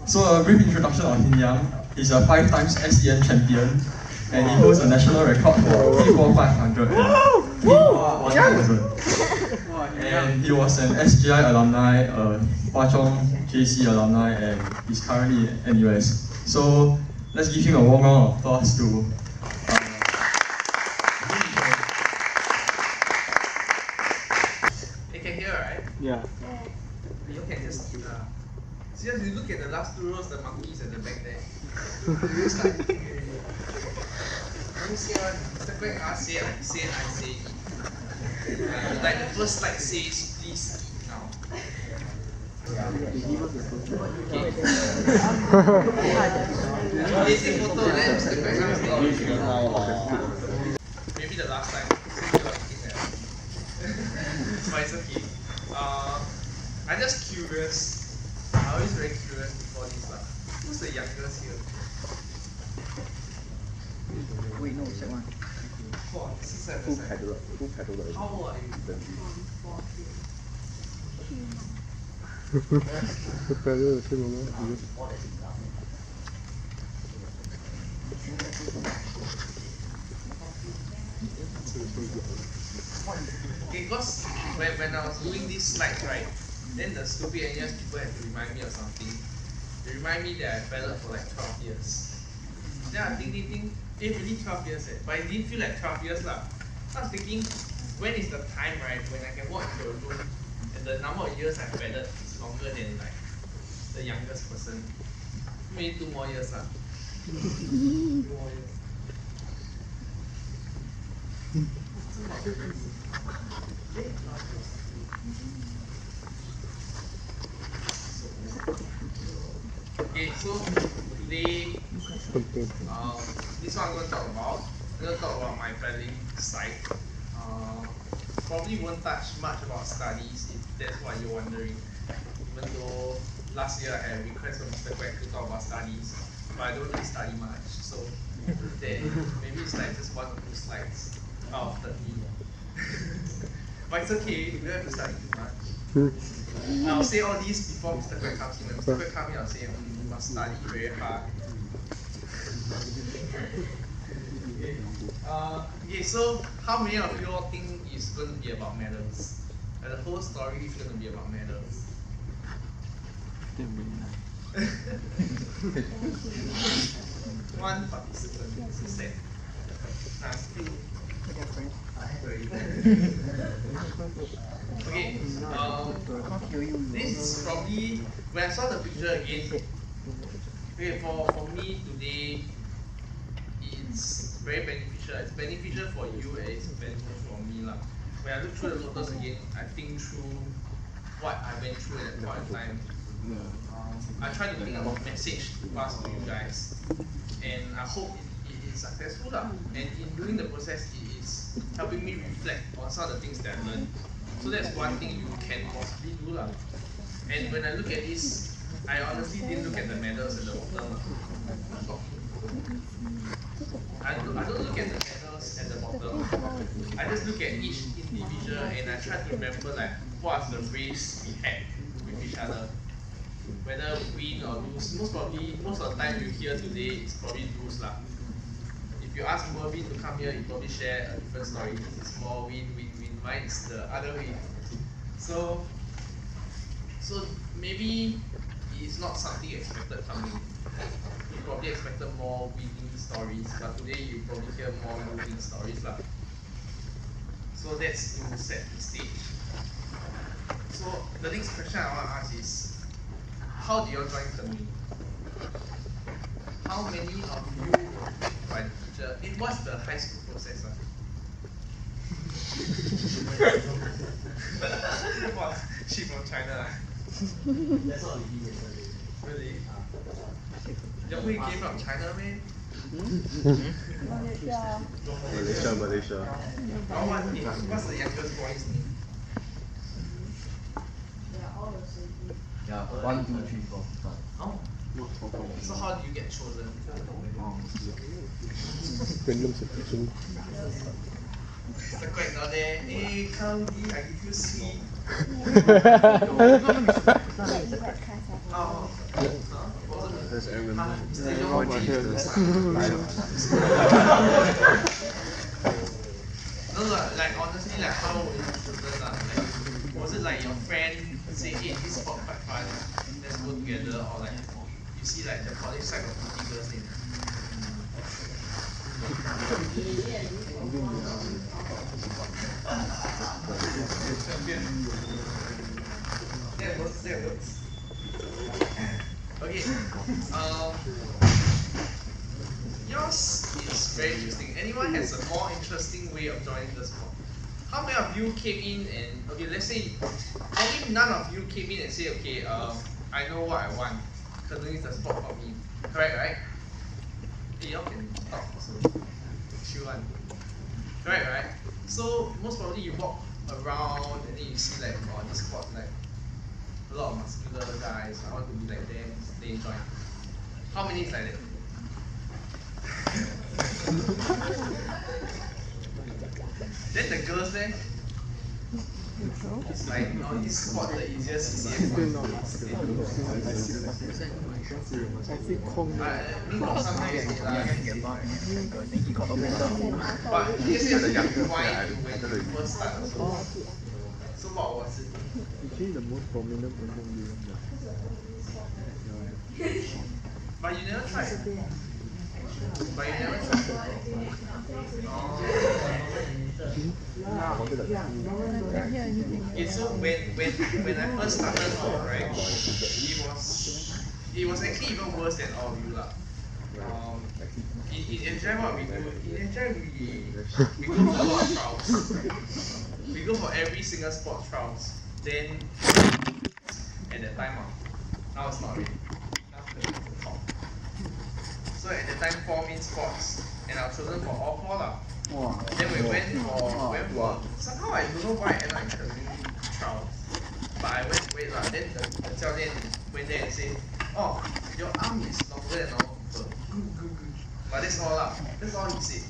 So a brief introduction of Hin Yang. He's a 5 times SEN champion, and he holds a national record for T4500 and T100. And he was an SGI alumni, a Chong JC alumni, and he's currently at NUS. So let's give him a warm round of applause to. You can hear, right? Yeah. You can just see, you look at the last 2 rows, the monkeys at the back there. Let me say one, Mr. Quek say, I say. Like the first slide says, please eat now. Okay, take photo, then Mr. Quek say. Maybe the last time. But it's okay. I'm just curious. I'm always very curious before this. Who's the youngest here? Wait, no, second one. 4, 6, 7. How old are you? Okay, because when I was doing these slides, right, then the stupid NUS people had to remind me of something. They remind me that I ballot for like 12 years. Then I'm thinking, really 12 years but it didn't feel like 12 years lah. So I was thinking, when is the time, right, when I can walk into a room and the number of years I've balloted is longer than like the youngest person. Maybe 2 more years lah. 2 more years. Okay, so today, this one I'm going to talk about. I'm going to talk about my balloting side. Probably won't touch much about studies if that's what you're wondering. Even though last year I had a request from Mr. Quek to talk about studies, but I don't really study much. So then maybe it's like just 1 or 2 slides out of 30. But it's okay, you don't have to study too much. I'll say all these before Mr. Quek comes in. When Mr. Quek comes in, I'll say, you must study very hard. Okay, so how many of you all think it's going to be about medals? And the whole story is going to be about medals. One participant is sad. Okay, this is probably, when I saw the picture again, okay, for me today, it's very beneficial. It's beneficial for you and it's beneficial for me. When I look through the photos again, I think through what I went through at that point in time. I try to think about message to pass to you guys, and I hope it is successful. And in doing the process, it is helping me reflect on some of the things that I learned. So that's one thing you can possibly do. And when I look at this, I honestly didn't look at the medals at the bottom. I don't look at the medals at the bottom. I just look at each individual and I try to remember like what's the race we had with each other. Whether we win or lose, most of the time you hear today is probably lose lah. If you ask Mervin to come here, he probably share a different story. This is more win. Mine is the other way. So maybe it's not something you expected from me. You probably expected more winning stories, but today you probably hear more losing stories lah. So that's to set the stage. So the next question I want to ask is, how do you all join Alumni? How many of you were picked by the teacher? What's the high school process? What? She from China? That's all we did yesterday. Really? Young Hui came from China, man? Malaysia. What's the youngest boy's name? Yeah, 1, 2, 3, 4, 5. Oh. So how do you get chosen? The Quek not there. Hey, come here, I give you sweet. Oh. That's Aaron. No, like honestly, like how were you chosen? Like, was it like your friend say, hey, this sport quite fun, let's go together, or like you see like the college side of pretty girls in? That works. Okay. Yours is very interesting. Anyone has a more interesting way of joining the sport? How many of you came in and, okay, let's say, probably none of you came in and say, okay, I know what I want. Canoeing is the sport for me. Correct, right? Hey, y'all can talk also. Chill one. Correct, right? So, most probably you walk around and then you see like, oh, this sport, like, a lot of muscular guys, I want to be like them, they join. How many is like that? Then the girls there, it's like, oh, this sport the easiest CCF one. But this is why when you first start also. So what was it? Actually, the most prominent among you. But you never tried. But you never tried. Okay, so when I first started out, right, it was actually even worse than all of you lah. In Gen what we do, in Gen we go for a lot of trials. We go for every single sport trials. Then at that time, now it's not really. So at that time 4 main sports, and I was chosen for all 4 lah. Then we went for somehow I don't know why I ended up in canoeing trials. But I went lah. Then the 教练 went there and said, oh, your arm is longer than normal people. Good. But that's all lah. That's all he said.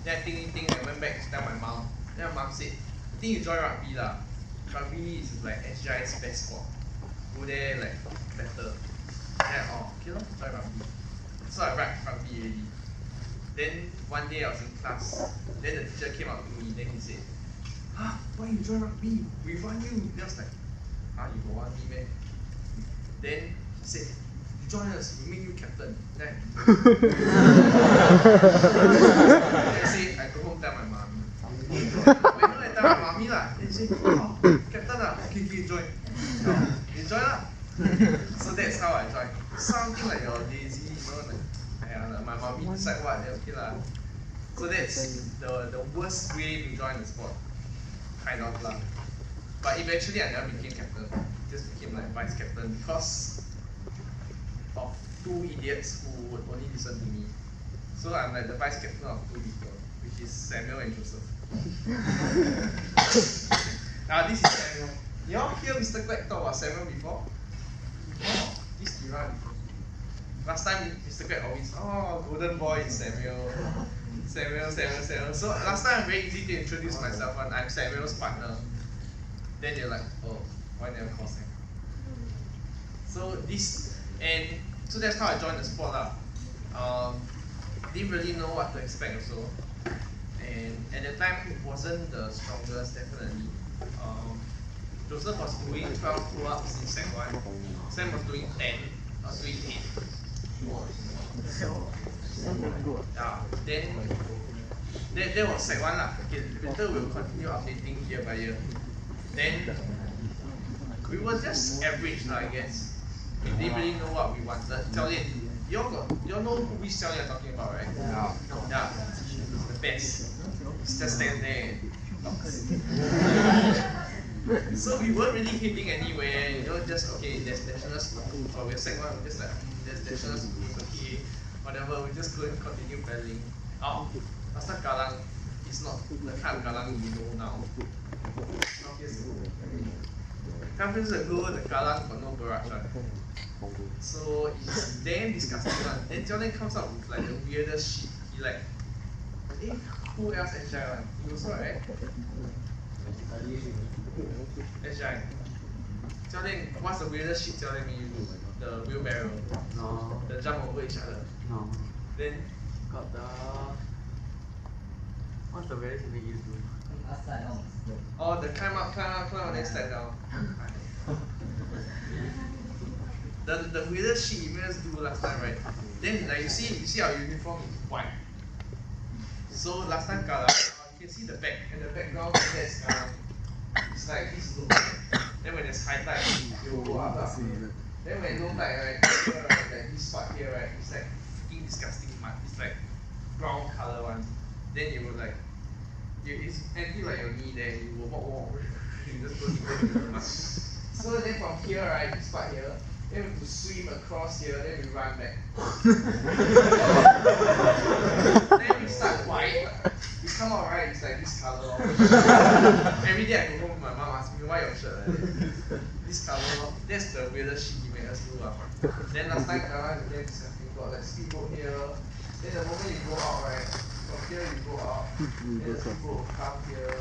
Then I think I went back to tell my mom. Then my mom said, I think you join rugby lah. Rugby is like SGI's best sport. Go there like better. Then okay lor, join rugby. So I write rugby already. Then one day I was in class. Then the teacher came up to me. Then he said, why you join rugby? We want you. Then I was like, you don't want me man? Then he said, you join us, we make you captain. Then I said, I go home tell my mommy. I tell my mommy lah. Then she said, captain lah, okay, join. You join lah. So that's how I joined. Something like you're lazy, you know, like my mommy decide what, then okay lah. So that's the worst way to join the sport. Kind of lah. But eventually I never became captain. Just became like vice captain because of 2 idiots who would only listen to me. So I'm like the vice captain of 2 people, which is Samuel and Joseph. Now this is Samuel. You all hear Mr. Clark talk about Samuel before? Oh, this era before. Last time Mr. Clark always, golden boy is Samuel. Samuel. So last time I'm very easy to introduce myself and I'm Samuel's partner. Then you're like, oh, why never call Sam? So so that's how I joined the sport lah. Didn't really know what to expect also. And at the time it wasn't the strongest definitely. Joseph was doing 12 pull-ups in Sec 1. Sam was doing 10. I was doing 8. Yeah. Then that was Sec 1 lah. Okay, later we'll continue updating year by year. Then we were just average lah, I guess. We didn't really know what we wanted. 教练, you all know which 教练I'm talking about, right? Yeah. The best. It's just stand there and talk. So we weren't really hitting anywhere, you know, just okay, there's national school, or we're Sec 1, we're just like, there's national school, okay, whatever, we just go and continue paddling. Last time Galang is not the kind of Galang we know now. 12 years ago, the Galang got no barrage one. So it's damn disgusting one. Then Jordan comes up with like the weirdest shit. He like, who else SGI one? You also right? SGI. Jordan, what's the weirdest shit Jordan made you do? The wheelbarrow. No. The each other. No. Then Got the. What's the very thing you do? oh, the climb up, then slide down. The weirdest shit you made us do last time, right? Then like you see our uniform is white. So last time Kala, you can see the back and the background there's it's like this look. Then when there's high tide, you will go up. Then when low tide, right, like this part here, right, it's like freaking disgusting mud. It's like brown color one. Then you will like, it's empty like your knee there. You will walk, you just go deeper into the mud. So then from here, right, this part here, then we have to swim across here, then we run back. Then we start white. We come out right, it's like this color. Every day I go home, my mom asks me, why your shirt like that? This color, that's the weirdest shit he made us do. Then last time Kara and the game got like speedboat here. Then the moment you go out, right, from here you go out, then the speedboat will come here.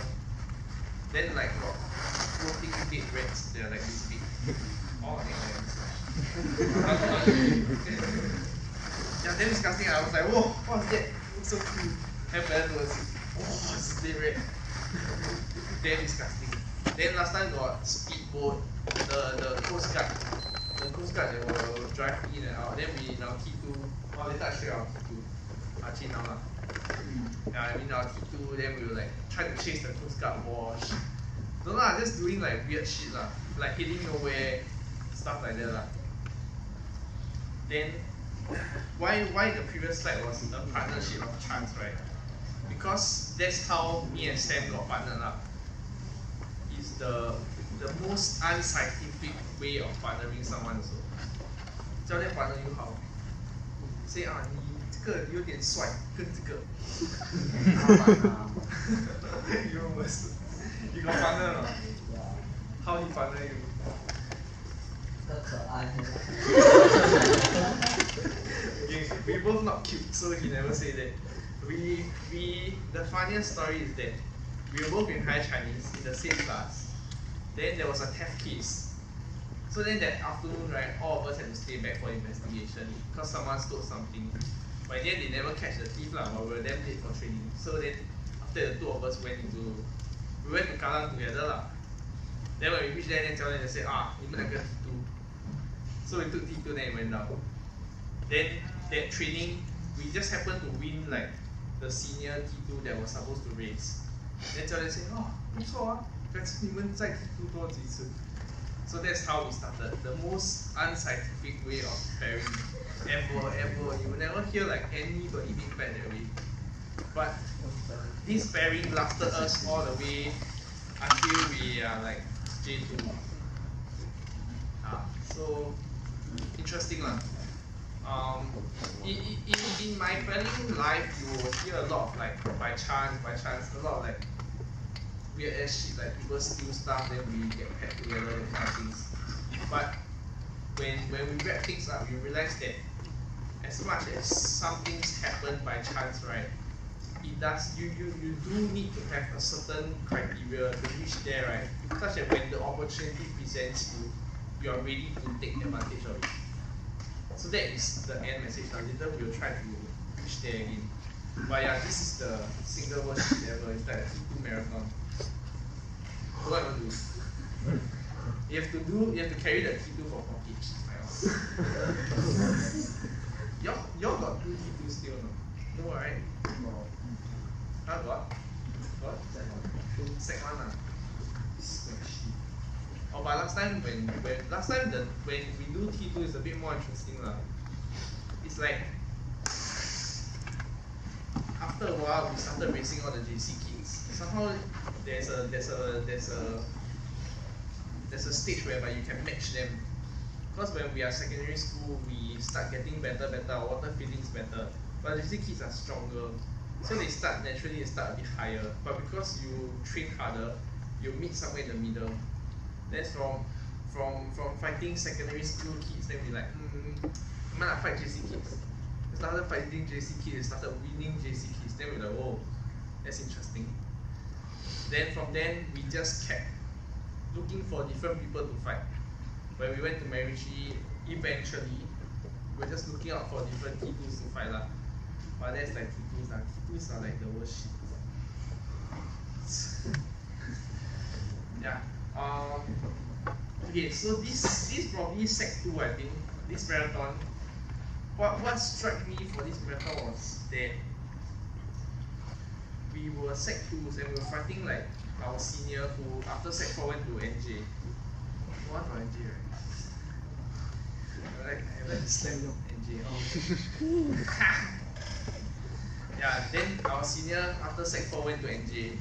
Then like got floating dead rats, they're like this big. All like this. Yeah, damn disgusting. I was like, whoa, what's that? Looks so cool. Then better towards it. Oh, it's dead rat. Damn disgusting. Then last time got speedboat, the Coast Guard. The Coast Guard they will drive in and out. Then we in our T2, oh later I show you our T2. Actually now lah. Yeah, I mean our T2, then we will like try to chase the Coast Guard wash. No lah, just doing like weird shit lah. Like hitting nowhere, stuff like that lah. Then why the previous slide was a partnership of chance, right? Because that's how me and Sam got partnered up. It's the most unscientific way of partnering someone also. 教练 partner you how? Say 啊，你这个有点帅，跟这个。Even worse. You got partner or not? How he partner you? Okay, we both not cute, so he never say that. The funniest story is that we were both in higher Chinese in the same class. Then there was a theft case. So then that afternoon, right, all of us had to stay back for investigation because someone stole something. But in the end, they never catch the thief lah, but we were damn late for training. So then after the two of us we went to Kallang together lah. Then when we reached there, then Jordan just said, 你们两个 T2. So we took T2, then it went down. Then that training, we just happened to win like the senior T2 that was supposed to race. Then Jordan said, 不错啊，改次你们再 T2 多几次. So that's how we started. The most unscientific way of pairing ever. You will never hear like anybody being paired that way. But this pairing lasted us all the way until we are like J2. So interesting lah. In my pairing life, you will hear a lot of like by chance, a lot of like weird ass shit, like people steal stuff, then we get paired together, those kind of things. But when we wrap things up, you realize that as much as some things happen by chance, right? It does. You do need to have a certain criteria to reach there, right? Such that when the opportunity presents you, you are ready to take advantage of it. So that is the end message. Later we will try to reach there again. But yeah, this is the single worst shit ever. It's like a T2 marathon. So what you want to do? You have to carry the T2 for 4 kg. Y'all got 2 T2 still no? No, right? Got? Sec 1 lah. Oh, but last time when we do T2, it's a bit more interesting lah. It's like after a while we started racing all the JC kids. Somehow there's a stage whereby you can match them. Because when we are secondary school, we start getting better, our water feeling is better. But JC kids are stronger, so they start a bit higher. But because you train harder, you meet somewhere in the middle. That's from fighting secondary school kids, then we like, I'm gonna fight JC kids. We started fighting JC kids, we started winning JC kids, then we're like, whoa, that's interesting. Then from then, we just kept looking for different people to fight. When we went to Macritchie, eventually, we're just looking out for different T2s to fight lah. But that's like T2s lah. T2s are like the worst shit. Yeah. Okay, so this probably Sec 2, I think. This marathon. What struck me for this marathon was that we were Sec 2s and we were fighting like our senior who after Sec 4 went to NJ. One for NJ, right? I like to slam NJ. Yeah, then our senior after Sec 4 went to NJ.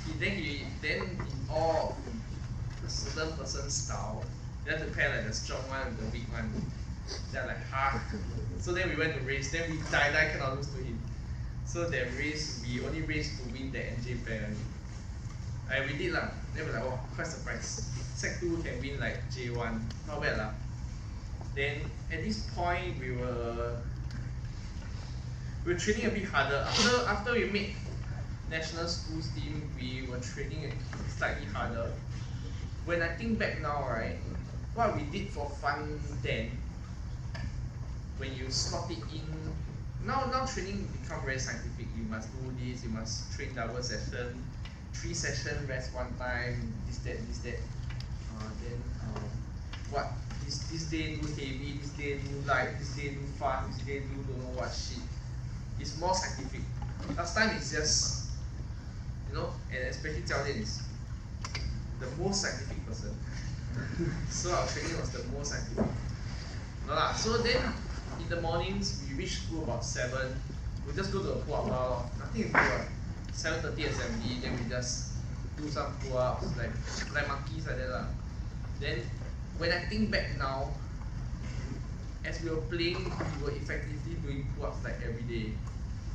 He in all of a certain person's style, they had to pair like the strong one with the weak one. They're like, So then we went to race, then we die cannot lose to him. So that race, we only raced to win the NJ pair. And we did lah. Then we're like, oh, quite surprised. Sec 2 can win like J1, not bad lah. Then at this point we were training a bit harder. After we made national schools team, we were training slightly harder. When I think back now, right, what we did for fun then, when you slot it in, now training become very scientific. You must do this, you must train double session, 3 session, rest 1 time, this that. What this day do heavy, this day do light, this day do fast, this day do don't know what shit. It's more scientific. Last time it's just, you know, and especially Jiao Lian is the most scientific person. So our training was the most scientific. No lah. So then in the mornings we reach school about 7. We just go to a pull-up bar. Nothing to do. 7:30 assembly. Then we just do some pull-ups like monkeys like that lah. Then when I think back now, as we were playing, we were effectively doing pull-ups like every day.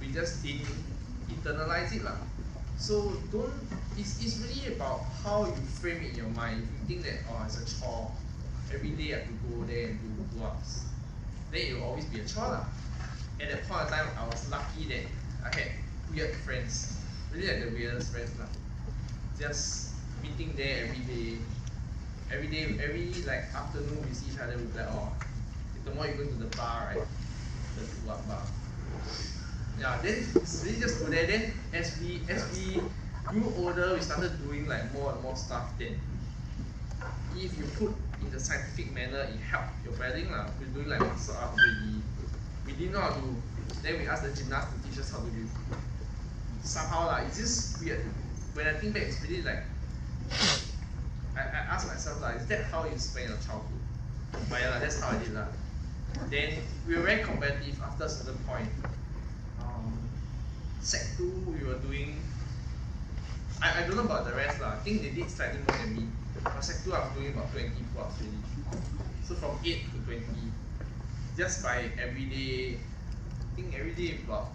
We just didn't internalize it lah. So it's really about how you frame it in your mind. If you think that, oh, it's a chore, every day I have to go there and do pull-ups, then it will always be a chore lah. At that point of time, I was lucky that I had weird friends, really like the weirdest friends lah. Just meeting there every day, every like afternoon we see each other, we'll be like, oh, tomorrow you go to the bar, right? The pull-up bar. Yeah, then we just go there. Then as we grew older, we started doing like more and more stuff. Then if you put in the scientific manner, it helped your paddling lah. We're doing like muscle up already. We didn't know how to do. Then we asked the gymnast to teach us how to do. Somehow lah, it's just weird. When I think back, it's really like I ask myself lah, is that how you spend your childhood? But yeah, that's how I did lah. Then we were very competitive after a certain point. Sec 2 we were doing, I don't know about the rest lah. I think they did slightly more than me. But Sec 2 I was doing about 20 pull-ups really. So from 8 to 20, just by every day, I think every day about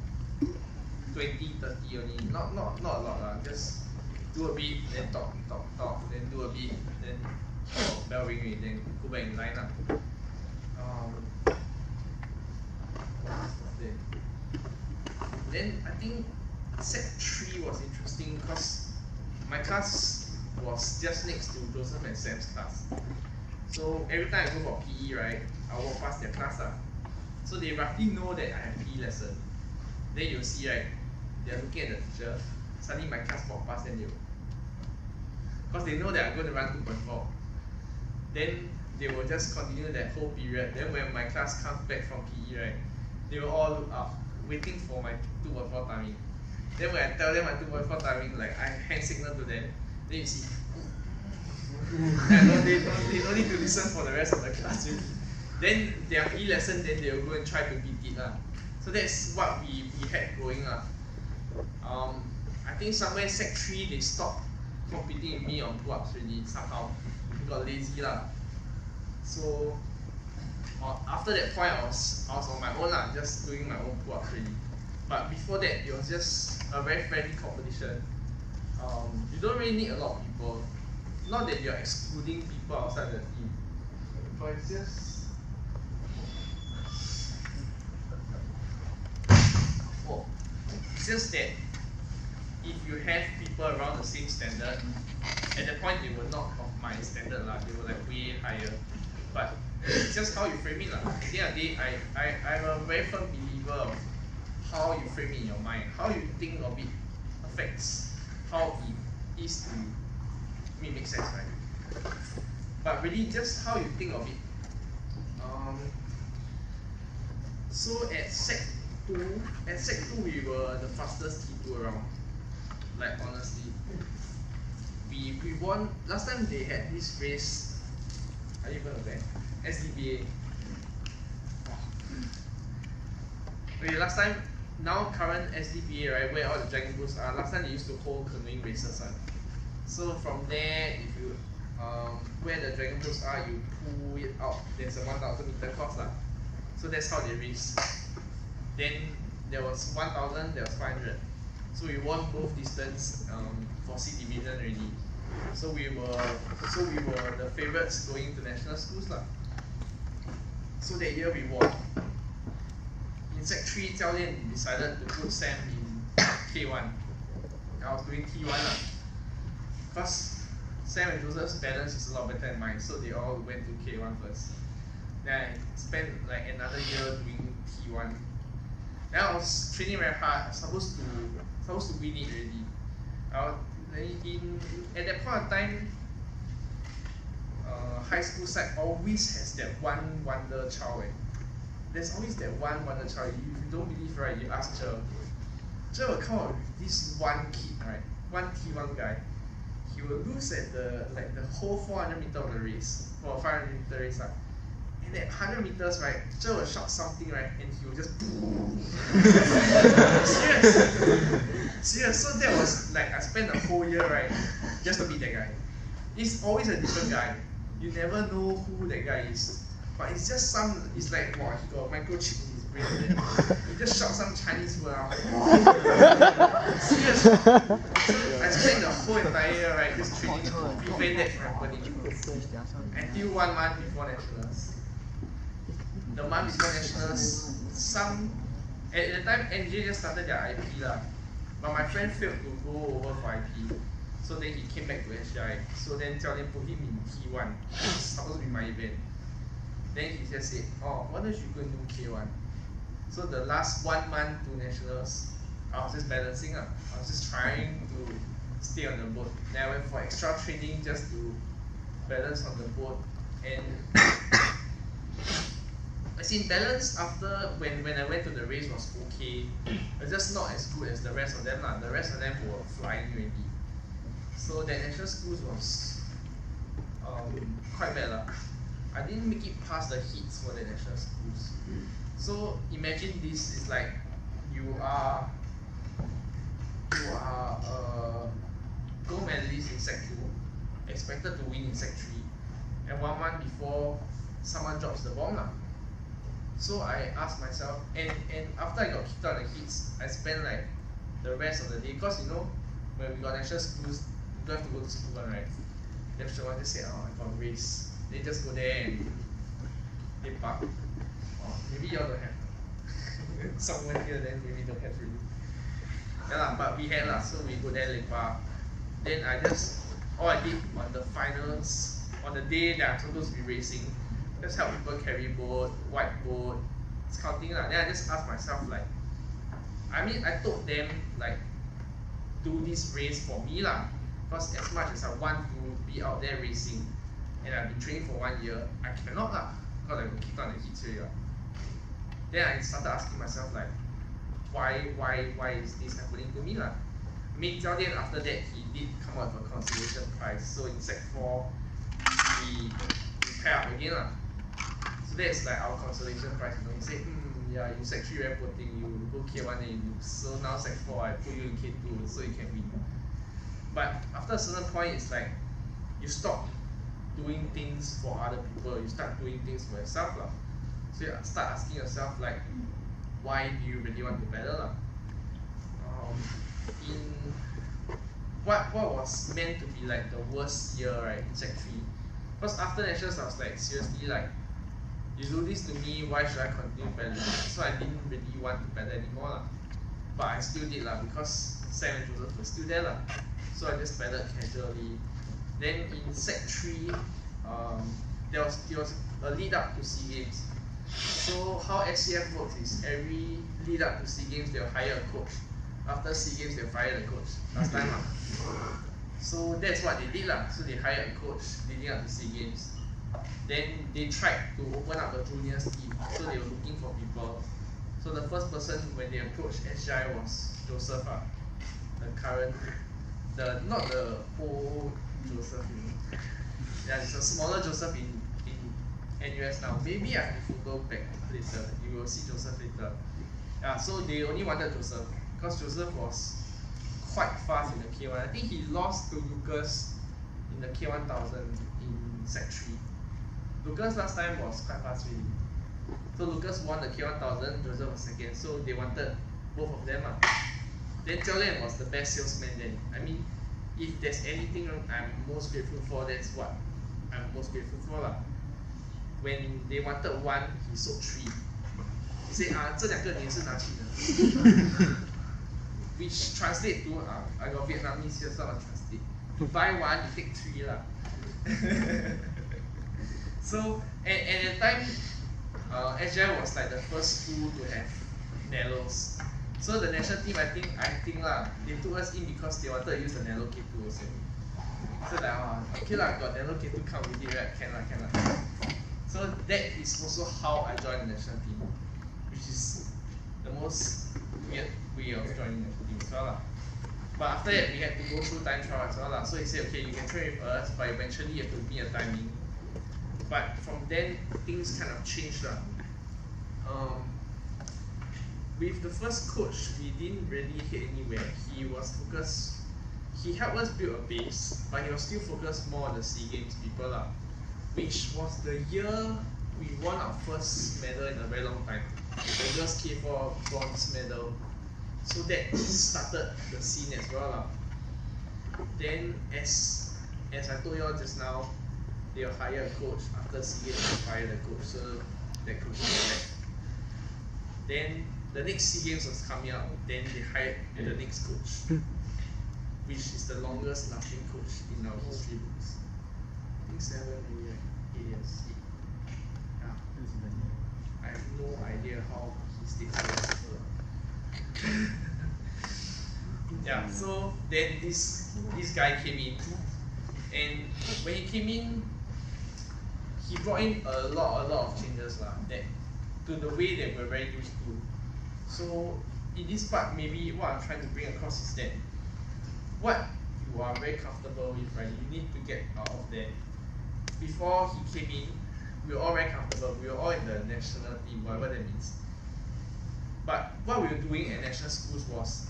20, 30 only. Not a lot lah. Just do a bit, then talk, then do a bit, then bell ring, then go back in line up. Then I think Sec 3 was interesting because my class was just next to Joseph and Sam's class. So every time I go for PE, right, I walk past their class. So they roughly know that I have PE lesson. Then you'll see, right, they're looking at the teacher. Suddenly my class walk past, then because they know that I'm going to run 2.4. Then they will just continue that whole period. Then when my class comes back from PE, right, they will all look up, waiting for my 2.4 timing. Then when I tell them my 2.4 timing, like I hand signal to them, then you see. And they don't need to listen for the rest of the class. Then their PE lesson, then they will go and try to beat it lah. So that's what we had going lah. I think somewhere Sec 3 they stopped competing with me on pull-ups really somehow. We got lazy lah. So after that point, I was on my own lah, just doing my own pull-ups really. But before that, it was just a very friendly competition. You don't really need a lot of people. Not that you're excluding people outside the team, but it's just that if you have people around the same standard, at that point they were not of my standard lah. They were like way higher. But It's just how you frame it. At the end of the day, I'm a very firm believer of how you frame it in your mind. How you think of it affects how it is to make sense, right? But really, just how you think of it. So at Sec 2, we were the fastest T2 around. Like honestly, we won. Last time they had this race. Are you even aware? SDBA. Okay, last time, now current SDBA, right, where all the dragon boats are. Last time they used to hold canoeing races, right? So from there, if you where the dragon boats are, you pull it out. There's a 1,000 meter course, lah. So that's how they race. Then there was 1,000, there was 500. So we won both distance for C division already. So we were the favorites going to national schools, lah. So that year we won. In Sec 3, Jiao Lian decided to put Sam in K1. I was doing T1 lah. Because Sam and Joseph's balance is a lot better than mine, so they all went to K1 first. Then I spent like another year doing T1. Then I was training very hard. I was supposed to win it already. At that point of time, high school side always has that one wonder child. There's always that one wonder child. If you don't believe, right, you ask Cher. Cher will come up with this one kid, right, one T1 guy. He will lose at the whole 400 meter of the race, or 500 meter race, and at 100 meters, right, Cher will shout something, right, and he will just serious. So that was like I spent the whole year, right, just to beat that guy. It's always a different guy. You never know who that guy is, but it's just it's like, wow, he got a microchip in his brain. He just shot some Chinese word out. Serious. So I spent the whole entire year, right, just training to prevent that from happening until 1 month before nationals. The month before nationals, at the time NJ just started their IP lah, but my friend failed to go over for IP. So then he came back to SGI. So then Jiao Lian put him in T1. It's supposed to be my event. Then he just said, oh, why don't you go and do K1? So the last 1 month to nationals, I was just balancing up. I was just trying to stay on the boat. Then I went for extra training just to balance on the boat. And I seen balance after when I went to the race was okay. It's just not as good as the rest of them lah. The rest of them were flying already. So that national schools was quite bad lah. I didn't make it past the heats for the national schools. So imagine this is like you are a gold medalist in Sec 2, expected to win in Sec 3, and 1 month before someone drops the bomb lah. So I asked myself, and after I got kicked out of the heats, I spent like the rest of the day, because you know when we got national schools, you don't have to go to school one, right? Then someone just said, oh, I got a race. They just go there and they park. Oh, maybe y'all don't have. Someone here then maybe don't have really. Yeah, but we had lah, so we go there lepak. Then all I did on the finals, on the day that I'm supposed to be racing, just help people carry boat, white boat, scouting lah. Then I just asked myself like, I told them like, do this race for me lah. Because as much as I want to be out there racing, and I've been training for 1 year, I cannot lah, because I got kicked on the heats already. Then I started asking myself like, why is this happening to me lah? Jiao Lian after that he did come out with a consolation prize. So in Sec 4, we pair up again lah. So that's like our consolation prize. You know, he said, yeah, you Sec 3 very poor thing, you go K1 and you lose. So now Sec 4 I put you in K2 so you can win. But after a certain point, it's like you stop doing things for other people, you start doing things for yourself lah. So you start asking yourself like, why do you really want to pedal lah? In what was meant to be like the worst year, right, in Sec 3, because after nationals I was like, seriously, like, you do this to me, why should I continue pedaling? So I didn't really want to pedal anymore lah. But I still did lah, because Sam and Joseph were still there lah. So I just pedaled casually. Then in Sec 3, it was a lead up to SEA Games. So how SCF works is every lead up to SEA Games they'll hire a coach. After SEA Games they'll fire the coach. Last time So that's what they did lah. So they hired a coach leading up to SEA Games. Then they tried to open up a juniors team. So they were looking for people. So the first person when they approached SGI was Joseph, the current, not the old Joseph, you know. Yeah, it's a smaller Joseph in NUS now. Maybe I have a photo back later. You will see Joseph later. Yeah, so they only wanted Joseph because Joseph was quite fast in the K1. I think he lost to Lucas in the K1000 in Sec 3. Lucas last time was quite fast really. So Lucas won the K1000, Joseph was second. So they wanted both of them. Then Jolien was the best salesman then. I mean, if there's anything I'm most grateful for, that's what I'm most grateful for lah. When they wanted one, he sold 3. He said, 这两个你也是拿去的。Which translate to, I got Vietnamese here, so I'll translate. To buy one, you take 3 lah. So, at the time, SGI was like the first school to have Nellos. So the national team, I think lah, they took us in because they wanted to use the Nello K2 also. So like, okay lah, got Nello K2 come with it, right? Can lah. So that is also how I joined the national team, which is the most weird way of joining the team as well lah. But after that, we had to go through time trial as well lah. So he said, okay, you can train with us, but eventually you have to meet a timing. But from then, things kind of changed lah. With the first coach, we didn't really hit anywhere. He was focused. He helped us build a base, but he was still focused more on the SEA Games people lah. Which was the year we won our first medal in a very long time. The girls K4 bronze medal. So that started the scene as well lah. Then as I told you all just now, they'll hire a coach. After SEA Games, they'll fire the coach. So that coach came back. Then the next SEA Games was coming out. Then they hired the next coach, which is the longest lasting coach in our history books. I think 7 maybe 8 years. Yeah. I have no idea how he stays there. Yeah, so then this guy came in, and when he came in, he brought in a lot of changes lah, that to the way that we're very used to. So in this part, maybe what I'm trying to bring across is that what you are very comfortable with, right? You need to get out of there. Before he came in, we were all very comfortable. We were all in the national team, whatever that means. But what we were doing at national schools was,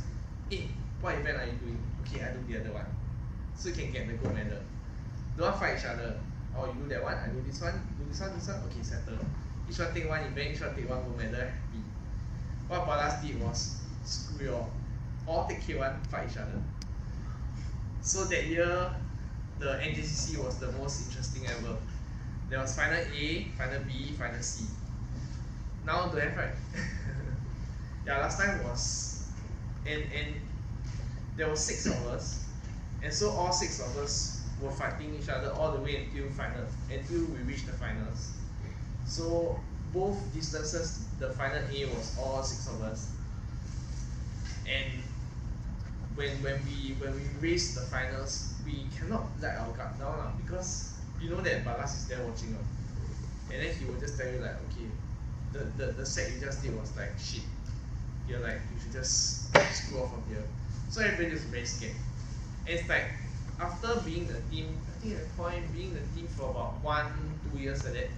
hey, what event are you doing? Okay, I do the other one. So you can get the gold medal. Don't fight each other. Oh, you do that one, I do this one, you do this one, okay, settle. Each one take one event, each one take one gold medal, happy. What Balas did was, screw you all take K1, fight each other. So that year, the NJCC was the most interesting ever. There was Final A, Final B, Final C. Now don't have, right? Yeah, last time was, and there were 6 of us, and so all 6 of us were fighting each other all the way until we reached the finals. So both distances, the Final A was all 6 of us, and when we raced the finals, we cannot let our guard down because you know that Balas is there watching, and then he will just tell you like, okay, the set you just did was like shit. You're like, you should just screw off from here. So everybody was very scared. And it's like, after being the team, I think at that point, being the team for about 1-2 years like that,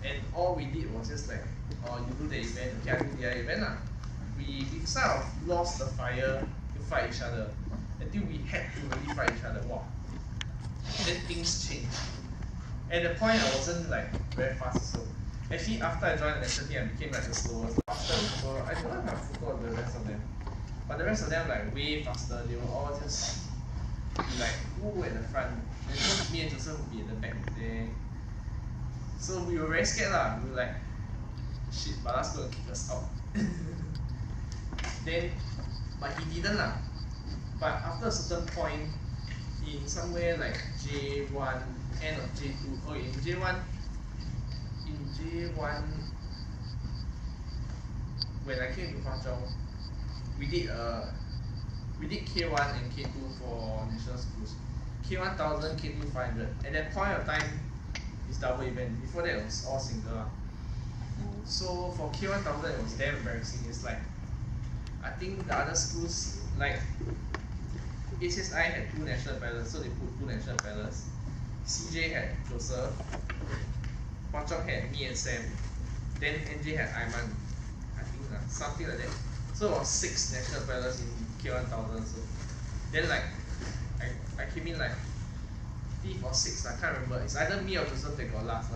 and all we did was just like, oh, you do the event, okay, I do the other event lah. We sort of lost the fire to fight each other until we had to really fight each other. Wow. Then things changed. At the point, I wasn't like very fast, so actually after I joined the national team, I became like the slowest. So I don't have a photo of the rest of them, but the rest of them like way faster. They were all just like who at the front, and just me and Joseph would be at the back there. So we were very scared lah. We were like, shit, Balas gonna kick us out. Then, but he didn't lah. But after a certain point, in somewhere like J1, end of J2, in J1, J1, when I came to Hwa Chong, we did K1 and K2 for national schools. K1000, K2 500. At that point of time, it's double event. Before that, it was all single. So for K1000, it was damn embarrassing. It's like, I think the other schools, like ACSI had 2 national paddlers, so they put 2 national paddlers. CJ had Joseph. Hwa Chong had me and Sam. Then NJ had Aiman. I think something like that. So it was 6 national paddlers in K1000. So then like I came in like 5th or 6th, I can't remember. It's either me or Joseph that got last.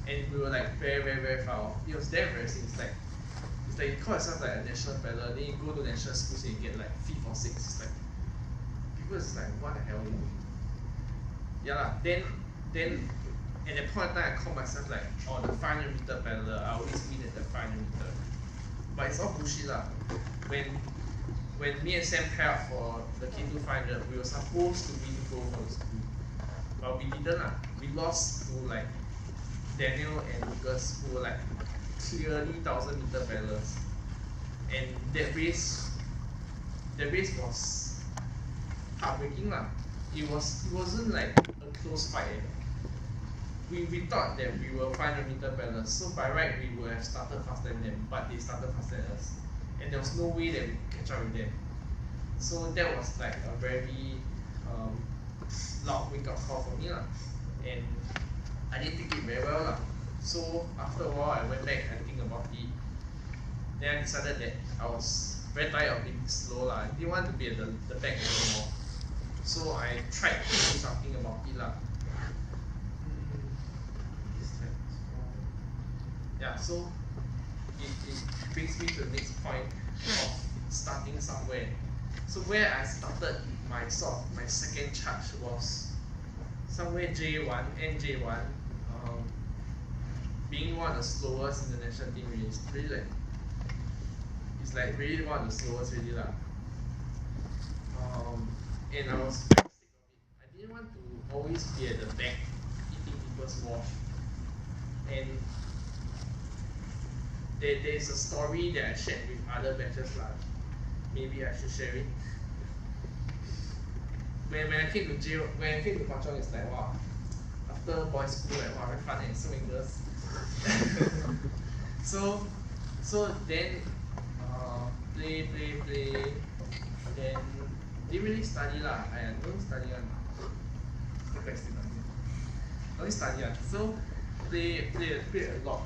And we were like very far off. It was damn embarrassing. It's like you call yourself like a national paddler, then you go to national schools and you get like 5th or 6th. It's like people is like, what the hell are you doing? Yeah lah. Then at that point in time I call myself like, oh, the 500 meter paddler, I always win at the 500 meter. But it's all bullshit lah. When me and Sam paired up for the K2 500, we were supposed to win gold for the school. But we didn't lah. We lost to like Daniel and Lucas, who were like clearly 1000 meter paddlers. And that race was heartbreaking lah. It wasn't like a close fight. We thought that we were 500 meter paddlers, so by right we would have started faster than them, but they started faster than us. And there was no way that we could catch up with them. So that was like a very loud wake up call for me lah. And I didn't take it very well lah. So after a while I went back and think about it. Then I decided that I was very tired of being slow lah. I didn't want to be at the back anymore. So I tried to do something about it lah. Yeah, so it brings me to the next point of starting somewhere. So where I started my second charge was somewhere J1, NJ1, being one of the slowest in the national team really. It's like really one of the slowest really lah. And I was very sick of it. I didn't want to always be at the back eating people's wash. And there's a story that I shared with other batches lah. Maybe I should share it. When I came to Hwa Chong, it's like wow. After boys school, like wow, very fun and so many girls. so then play. Then didn't really study lah. I don't study one. Only study one. So play a lot.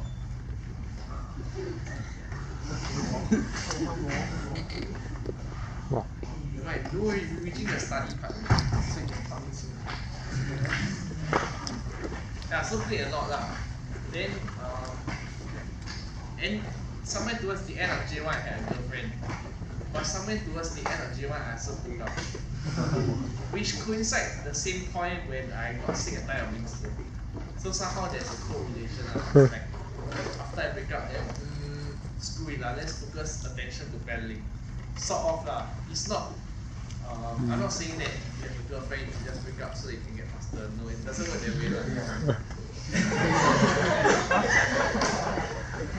Right, don't worry, we're reaching the study part. So you can come in soon. Yeah, so play a lot lah. Then and somewhere towards the end of J1 I had a girlfriend. But somewhere towards the end of J1 I also broke up. Which coincides the same point when I got sick and tired of being slow. So somehow there's a correlation lah. Like, after I break up, then screw it lah, let's focus attention to paddling. Sort of lah. It's not I'm not saying that if you have a girlfriend you can just break up so you can get faster. No, it doesn't work that way lah.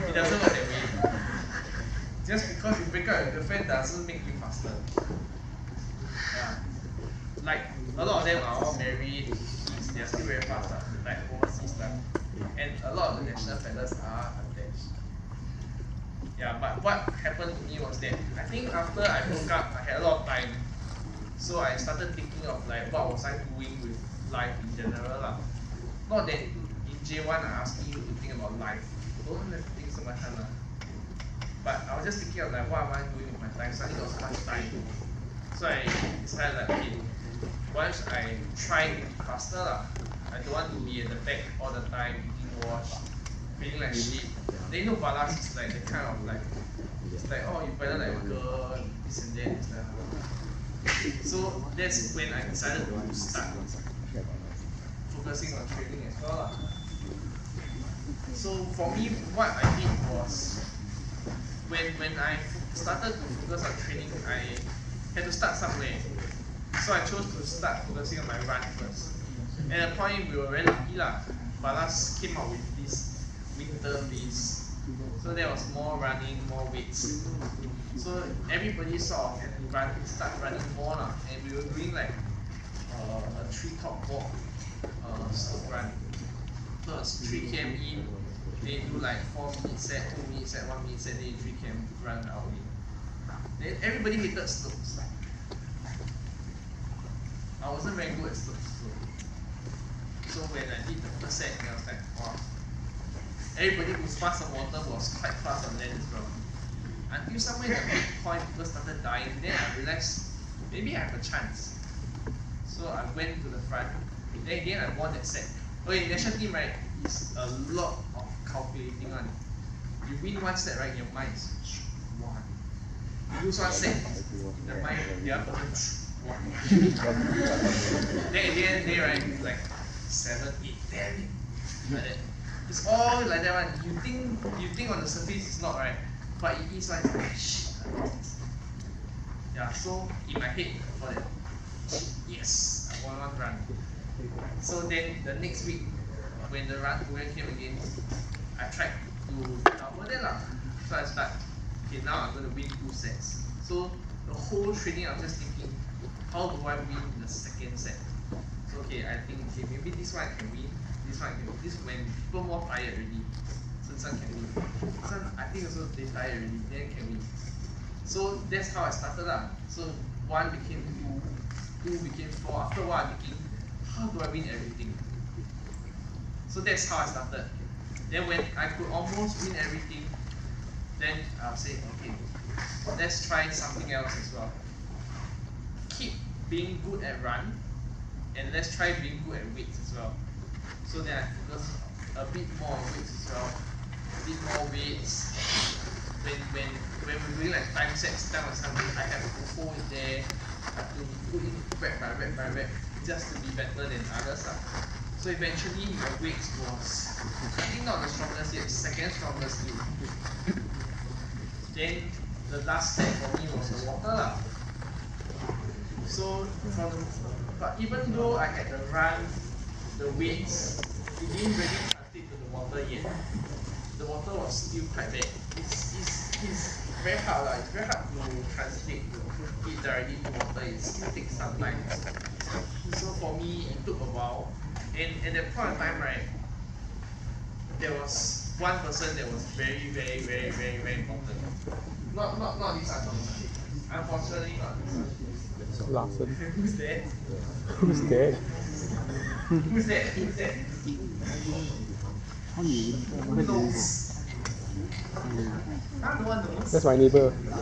It doesn't work that way. Just because you break up with your girlfriend doesn't make you faster. Yeah. Like a lot of them are all married, they are still very fast lah, like overseas lah. And a lot of the national paddlers are attached. Yeah, but what happened to me was that I think after I broke up, I had a lot of time. So I started thinking of like what was I doing with life in general lah. Not that in J1 I asking you to think about life. Don't have to think so much lah. But I was just thinking of like what am I doing with my time? Suddenly got so much time. So I decided like, okay, why should I try to be faster lah? I don't want to be at the back all the time, eating wash, feeling like shit. Then you know Balas is like the kind of like, it's like, oh, you better like a girl, this and that. It's like, so that's when I decided to start focusing on training as well. So for me, what I did was, when I started to focus on training, I had to start somewhere. So I chose to start focusing on my run first. At a point, we were very lucky lah. Balas came out with this winter phase. So there was more running, more weights. So everybody sort of start running more lah. And we were doing like a treetop walk, slope run. So it's 3 km in, they do like 4 minute set, 2 minute set, 1 minute set, then 3 km run out in. Then everybody hated slopes. I wasn't very good at slopes. So when I did the first set, I was like, wow. Everybody who's fast on water was quite fast on land as well. Until somewhere at the midpoint, people started dying, then I realized maybe I have a chance. So I went to the front. Then again, I won that set. Okay, national team, right, is a lot of calculating on. You win one set, right, in your mind is one. You lose one set, in the mind, the other person, one. Then at the end of the day, right, it's like 7, 8, 10, like that. It's all like that one. You think on the surface it's not right, but it is like shit. Yeah, so in my head for that, yes, I won one run. So then the next week, when the run program came again, I tried to double that lah. So I start, okay, now I'm gonna win 2 sets. So the whole training I was just thinking, how do I win the second set? So okay, I think okay, maybe this one I can win. This one, this when people more tired already, so this one can win. This one I think also they tired already, then can win. So that's how I started lah. So 1 became 2, 2 became 4. After a while I became, how do I win everything? So that's how I started. Then when I could almost win everything, then I'll say, okay, let's try something else as well. Keep being good at run, and let's try being good at weights as well. So then I focus a bit more on weights as well, a bit more weights. When we're doing like time sets, time or something, I have to hold it there, I have to put in rep by rep by rep, just to be better than others. So eventually my weights was, I think not the strongest yet, second strongest yet. Then the last step for me was the water lah. So but even though I had the run, the weights, it didn't really translate to the water yet. The water was still quite bad. It's very hard lah. It's very hard to translate it directly to water. It still takes some time. So for me, it took a while. And at that point of time, right, there was one person that was very important. Not this one. Unfortunately, not this one. Larson. Who's that? Who's that? Who's that? Who's that? Who knows? I'm the one who knows. That's my neighbor. It's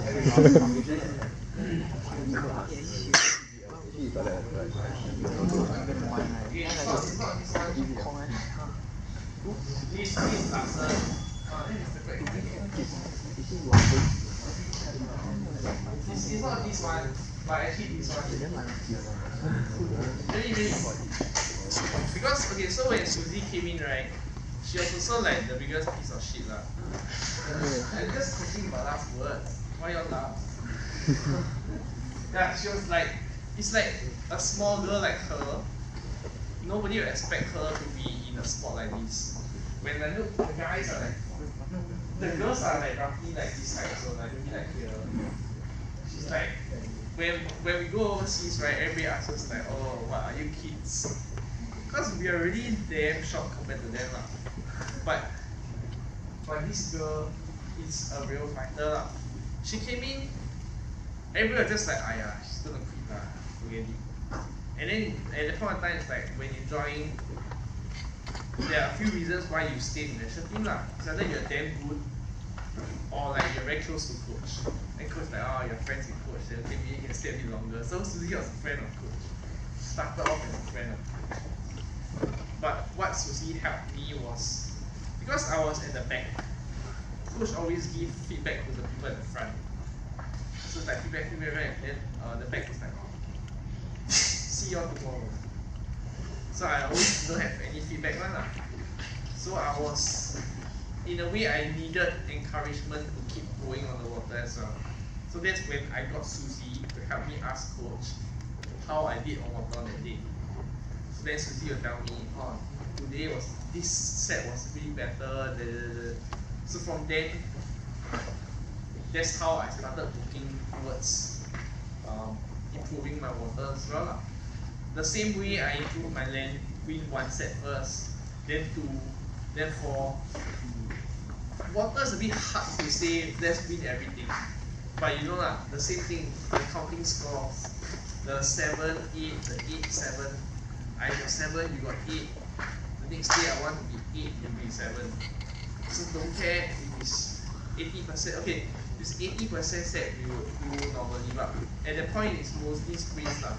not this one. This is Larson. It's not this one, but actually this one. Really. Because, okay, so when Suzy came in, right, she was also like the biggest piece of shit lah. I'm just thinking about last words. Why y'all laugh? Yeah, she was like, it's like a small girl like her. Nobody would expect her to be in a spot like this. When I look, the guys are like, the girls are like roughly like this height, so like maybe like here. She's like, when we go overseas, right, everybody asks us like, oh, what are you kids? Because we are already damn short compared to them lah. But this girl is a real fighter lah. She came in, everybody was just like, ah yeah, she's gonna quit lah, forget it. And then at the point of time, it's like when you join, there are a few reasons why you stay in the national team lah. It's either you're damn good, or like you're very close to coach. And coach like, oh, you're friends with coach, then okay, maybe you can stay a bit longer. So Suzy was a friend of coach. Started off as a friend of coach. But what Suzy helped me was, because I was at the back, coach always give feedback to the people at the front. So it's like feedback, and then the back was like, oh, see you all tomorrow. So I always don't have any feedback one lah. So I was, in a way, I needed encouragement to keep going on the water as well. So that's when I got Suzy to help me ask coach how I did on water on that day. So then Suzy will tell me, oh, today was this set was really better. So from then, that's how I started looking towards improving my water as well lah. The same way I improve my land, win one set first, then two, then four. Water is a bit hard to say let's win everything, but you know lah, the same thing, the counting scores, the 7, 8, the 8, 7. I got 7, you got 8. The next day I want to be 8, you be 7. So don't care if it's 80%. Okay, this 80% set you will do normally, but at the point it's mostly squeeze lah.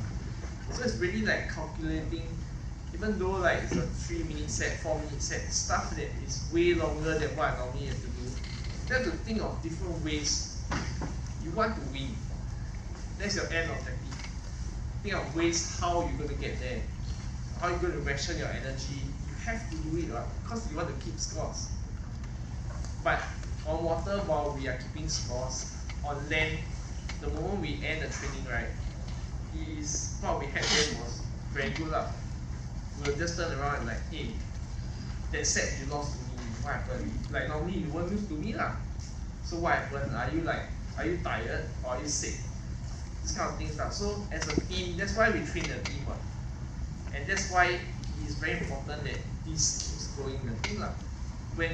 So it's really like calculating, even though like it's a 3-minute set, 4-minute set, stuff that is way longer than what I normally have to do. You have to think of different ways you want to win. That's your end objective. Think of ways how you're going to get there. How you're going to ration your energy. You have to do it because you want to keep scores. But on water, while we are keeping scores, on land, the moment we end the training, right, is what we had then was very good lah. We'll just turn around and like, hey, that set you lost to me, what happened? Like normally you won't lose to me lah. So what happened? Are you tired or are you sick? This kind of things lah. So as a team, that's why we train the team one. And that's why it's very important that this keeps growing the team lah. When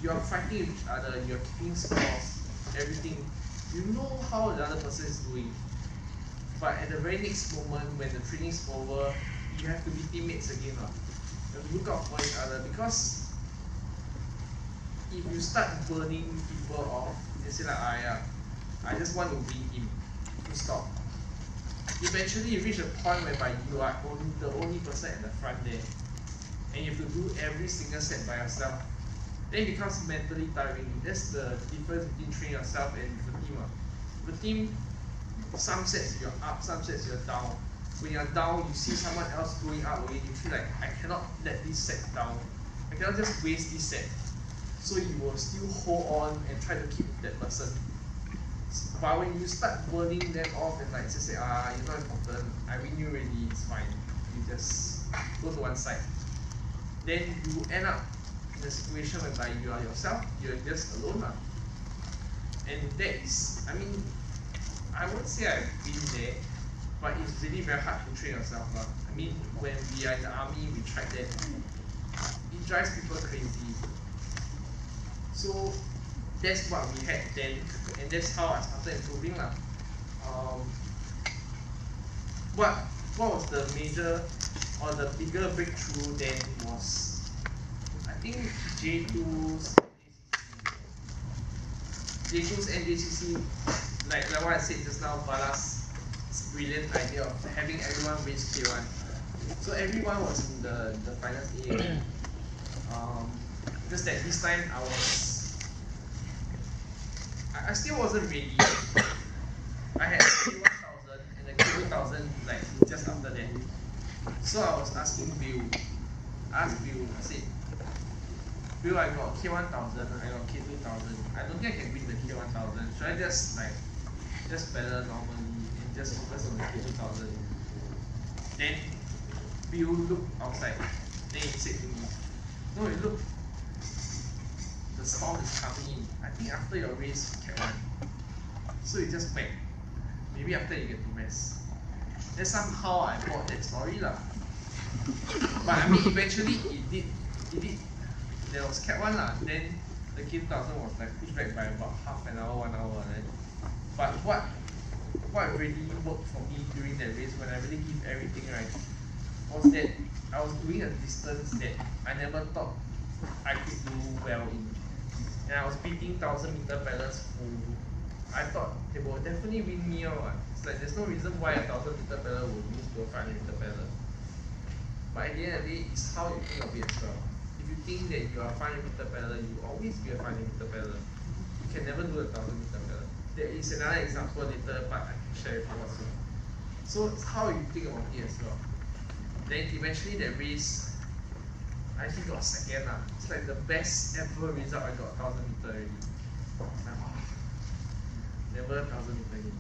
you are fighting with each other, you are keeping scores, everything, you know how the other person is doing. But at the very next moment, when the training is over, you have to be teammates again. You have to look out for each other, because if you start burning people off, you say like, I just want to win him, to stop. Eventually you reach a point whereby you are the only person at the front there, and you have to do every single set by yourself. Then it becomes mentally tiring. That's the difference between training yourself and the team. The team, some sets you're up, some sets you're down. When you're down, you see someone else going up again, you feel like, I cannot let this set down. I cannot just waste this set. So you will still hold on and try to keep that person. But when you start burning them off and like just say, you're not important, I win you already, it's fine. You just go to one side. Then you end up in a situation whereby you are yourself, you're just alone lah. And that is, I won't say I've been there, but it's really very hard to train yourself lah. When we are in the army, we tried that. It drives people crazy. So that's what we had then, and that's how I started improving lah. What was the major or the bigger breakthrough then was, I think J2's and JCC, like what I said just now, Bala's brilliant idea of having everyone reach K1. So everyone was in the finals A. Just that this time I still wasn't ready. I had K1000 and the K2000 like just after that. So I was asking Bill. I said, Bill, I got K1000, I got K2000. I don't think I can win the K1000. Should I just pedal normally and just focus on the K2000? Then Bill looked outside. Then he said to me, no, look, the storm is coming in. I think after your race, you can run. So you just back. Maybe after you get to rest. Then somehow I bought that story lah. But eventually it did. There was Cat 1 lah. Then the K2000 was like pushed back by about half an hour, 1 hour. Right? But what really worked for me during that race, when I really give everything right, was that I was doing a distance that I never thought I could do well in. And I was beating 1000-meter paddlers who I thought they will definitely win me out. It's like there's no reason why a 1000-meter paddler would lose to a 500-meter paddler. But at the end of the day, it's how you think of it as well. If you think that you are a 500-meter paddler, you will always be a 500-meter paddler. You can never do a 1000-meter paddler. There is another example later, but I can share with you also. So it's how you think about it as well. Then eventually that race, I actually got second lah. It's like the best ever result. I got 1000 meter already. Never 1000 meter again.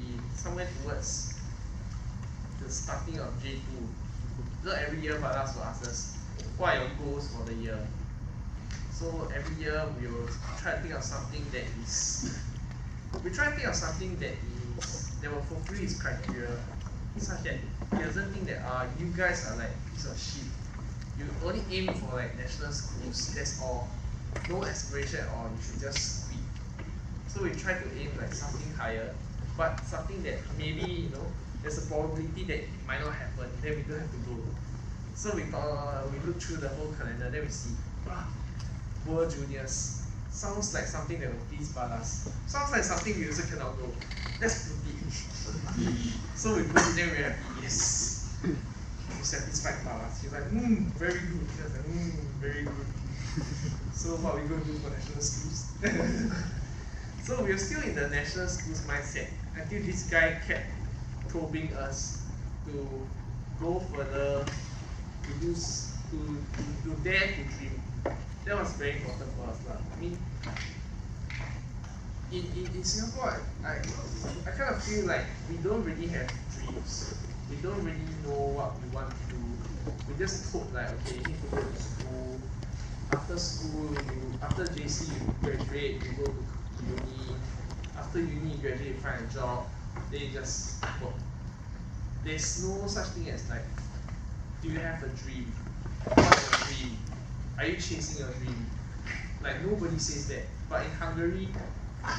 be somewhere towards the starting of J2. So every year Balas will ask us, what are your goals for the year? So every year we will try to think of something that is, that will fulfill his criteria, such that he doesn't think that you guys are like piece of shit. You only aim for like national schools, that's all. No aspiration at all, you should just quit. So we try to aim like something higher, but something that maybe, there's a probability that it might not happen, then we don't have to go. So we look through the whole calendar, then we see, World Juniors. Sounds like something that will please Balas. Sounds like something we also cannot go. Let's put it. So we put it, then we're happy, yes. We satisfied Balas. He's like, very good. He was like, very good. So what are we going to do for national schools? So we were still in the national schools mindset until this guy kept probing us to go further, to dare to dream. That was very important for us. I mean, in Singapore, I kind of feel like we don't really have dreams. We don't really know what we want to do. We just hope like, okay, you need to go to school. After school, after JC, you graduate, you go to uni. After uni, you graduate, you find a job. Then you just work. There's no such thing as like, do you have a dream? What's your dream? Are you chasing your dream? Like nobody says that. But in Hungary,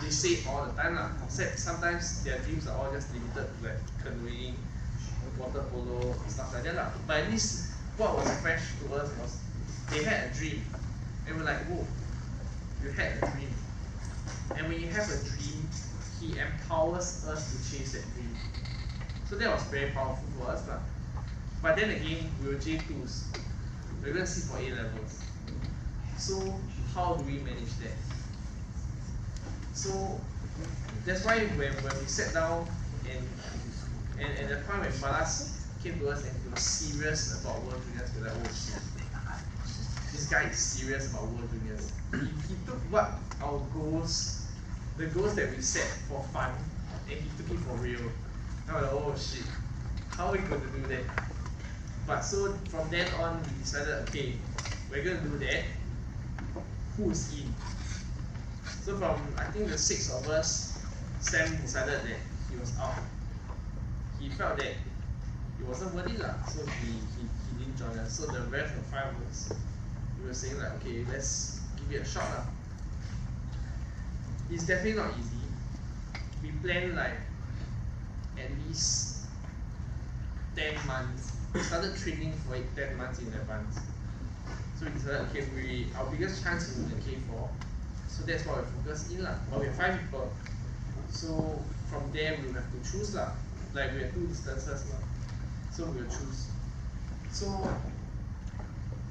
they say it all the time lah. Except sometimes their dreams are all just limited to like canoeing, water polo, stuff like that lah. But at least what was fresh to us was they had a dream. And we're like, whoa, you had a dream. And when you have a dream, he empowers us to chase that dream. So that was very powerful for us lah. But then again, we were J2s. We're going to sit for A-levels. So how do we manage that? So that's why when we sat down and at the point when Balas came to us and he was serious about World Juniors, we were like, oh shit. This guy is serious about World Juniors. He took what our goals, the goals that we set for fun, and he took it for real. Now we're like, oh shit, how are we going to do that? But so from then on, we decided, okay, we're going to do that. Who's in? So from, I think the 6 of us, Sam decided that he was out. He felt that it wasn't worth it lah, so he didn't join us. So the rest of the 5 of us, we were saying like, okay, let's give it a shot lah. It's definitely not easy. We planned like at least 10 months. We started training for it 10 months in advance. So we decided, okay, our biggest chance is in the K4. So that's what we focus in lah. But we have 5 people. So from there we will have to choose lah. Like we have 2 distances lah. So we will choose. So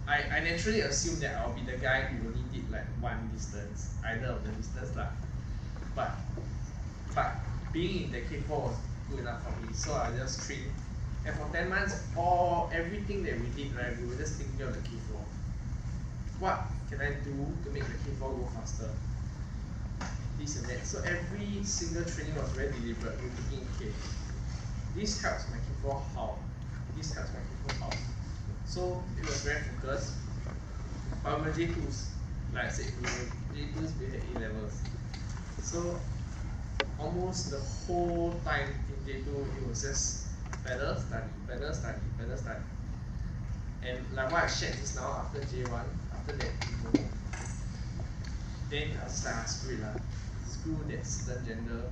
I naturally assume that I'll be the guy who only did like 1 distance, either of the distance lah. But being in the K4 was good enough for me. So I just trained. And for 10 months, everything that we did, right, we were just thinking of the K4. What can I do to make the K4 go faster? This and that. So every single training was very deliberate. We were thinking, okay, this helps my K4 how? This helps my K4 how? So it was very focused. But we were J2s. Like I said, we were J2s, we had A-levels. So almost the whole time in J2, it was just better study. And like what I shared just now, after J1, after that, then I was just like, screw it lah. Screw that certain gender.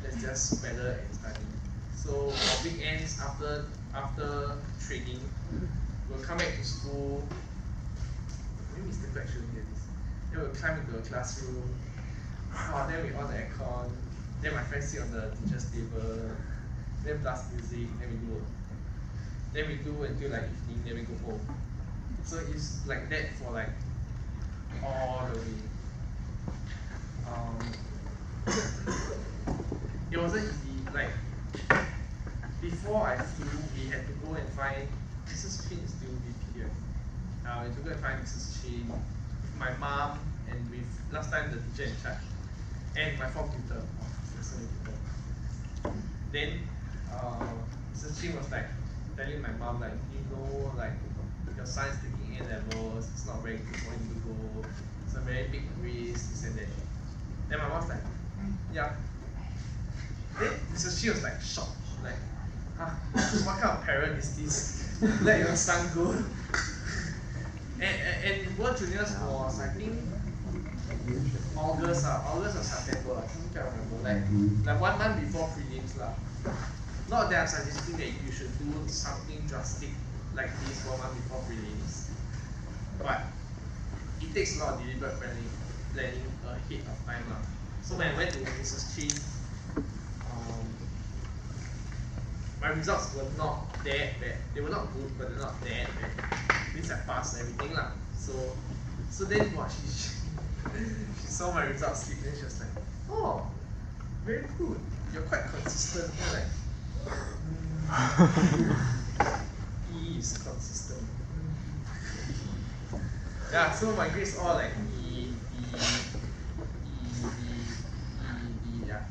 Let's just better and study. So on weekends, after training, we'll come back to school. Maybe Mr. Black shouldn't hear this. Then we'll climb into a classroom. Then we on the aircon. Then my friends sit on the teacher's table. Then blast music. Then we do. Then we do until like evening. Then we go home. So it's like that for like all the way. It wasn't easy. Like before I flew, we had to go and find Mrs. Chin is still VP here. We had to go and find Mrs. Chin, my mom, and with last time the teacher in charge, and my form tutor. So many people. Then Mr. Ching was like telling my mom like, you know, like your son's taking A-levels, it's not very good for him to go, it's a very big risk, this and that. Then my mom's like, yeah. Then Mr. Ching was like shocked, like, huh, what kind of parent is this? Let your son go. And World Juniors was, I think, August or September, I can't remember. Like 1 month before prelims lah. Not that I'm suggesting that you should do something drastic like this 1 month before prelims, but it takes a lot of deliberate planning ahead of time lah. So when I went to Mrs. Chin, my results were not that bad. They were not good, but they're not that bad. Means I passed everything lah. So then what she saw my results slip, then she was like, oh, very good. You're quite consistent. I'm like, he is consistent. Yeah, so my grades all like E, yeah.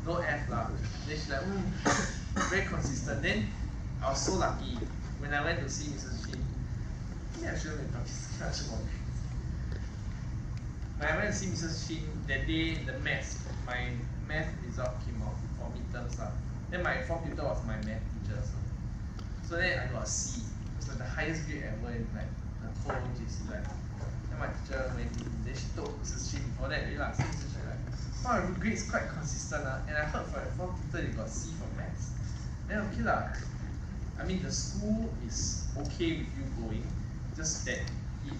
No F lah. Then she's like, very consistent. Then I was so lucky when I went to see Mrs. Chin. Yeah, I shouldn't have talked. When I went to see Mrs. Chin that day, my math result came out for midterms lah. Then my form tutor was my math teacher. So then I got a C. It was like the highest grade ever in like the whole JC life. Then my teacher went in, then she told Mrs. Chin before that, so Mrs. Chin like, oh, your grades quite consistent and I heard from your form tutor you got C for maths. Then okay lah. I mean the school is okay with you going, just that if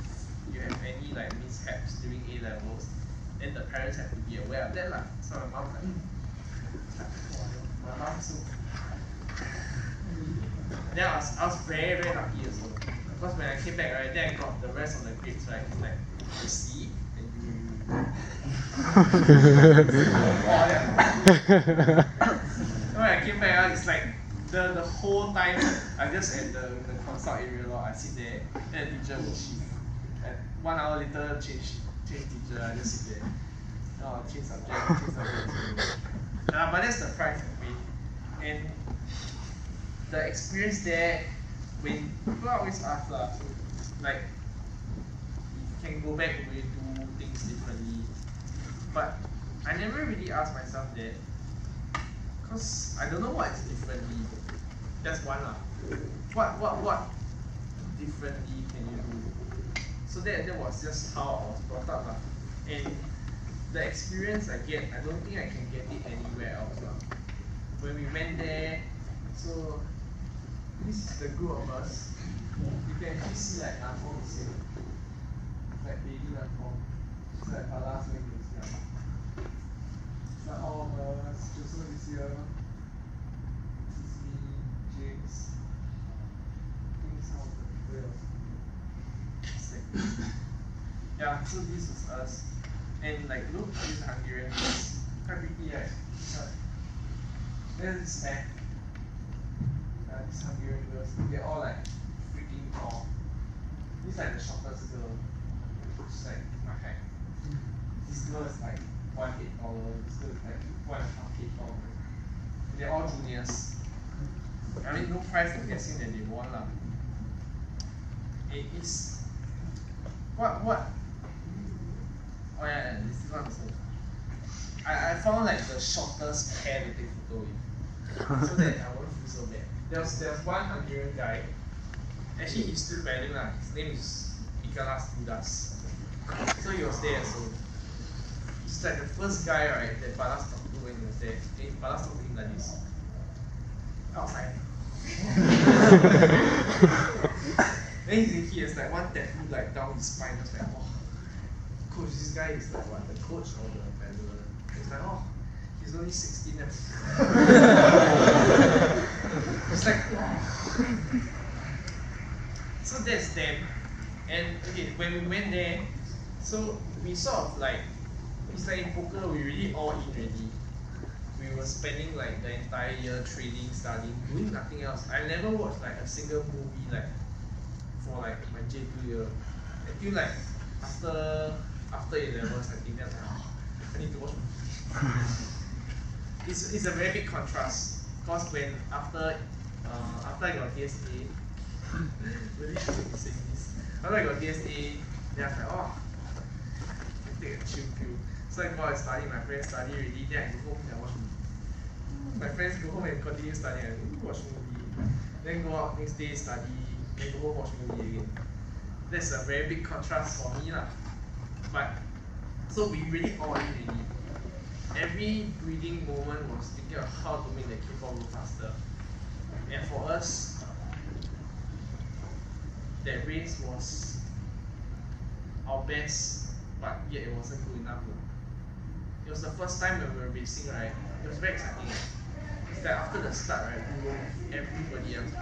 you have any like mishaps during A-levels, then the parents have to be aware of that lah. So my mom like, my mom so. Then I was very lucky as well. Because when I came back right, then I got the rest of the grades right. It's like you see and you. When I came back, it's like the whole time I just at the consult area I sit there, then the teacher will shift. And 1 hour later change teacher, I just sit there. Oh, change subject. But that's the price I pay. And the experience there, when people always ask so like, if you can go back, will you do things differently? But I never really asked myself that, because I don't know what is differently. That's one lah. What differently can you do? So that was just how I was brought up lah. And the experience I get, I don't think I can get it anywhere else lah. When we went there, so this is the group of us. You can actually see like Nanfong is here. Like baby Nanfong. It's like our last week is here. It's like all of us. Joseph is here. This is me, James. I think some of the people else. Yeah, so this was us. And like look, these Hungarian girls. Quite pretty, right? There's this man. These Hungarian girls, they're all like freaking tall. This is like the shortest girl. She's like my height. This girl is like 1 feet taller. This girl is like 1.5 feet taller. They're all juniors. I mean, no prize I'm guessing that they won lah. It is what? Oh yeah, this is one also. I found like the shortest pair to take photo with, so that I won't feel so bad. There's one Hungarian guy. Actually, he's still paddling lah. His name is Mikalas Budas. So he was there. So it's like the first guy right that Balas talked to when he was there. Balas talked to him like this. Outside. Then he has like one tattoo like down his spine. Just like, oh, coach, this guy is like what, the coach or the paddler? It's like, oh, he's only 16. It's like, so that's them. And okay, when we went there, so we sort of like, it's like in poker, we really all in already. We were spending like the entire year training, studying, doing nothing else. I never watched like a single movie like for like my J2 year. Until like after A-levels, I think that's like, oh, I need to watch a movie. it's a very big contrast. Because when after I got DSA, really shouldn't be saying this. After I got DSA, then I was like, oh, I take a chill pill. So I go out and study, my friends study already, then I go home and watch movie. My friends go home and continue studying, I go watch movie. Then go out next day study, then go home watch movie again. That's a very big contrast for me lah. But so we really all in already. Every breathing moment was thinking of how to make the K4 go faster. And for us, that race was our best, but yet it wasn't good enough. It was the first time when we were racing, right? It was very exciting. It's that after the start, right, we were everybody else.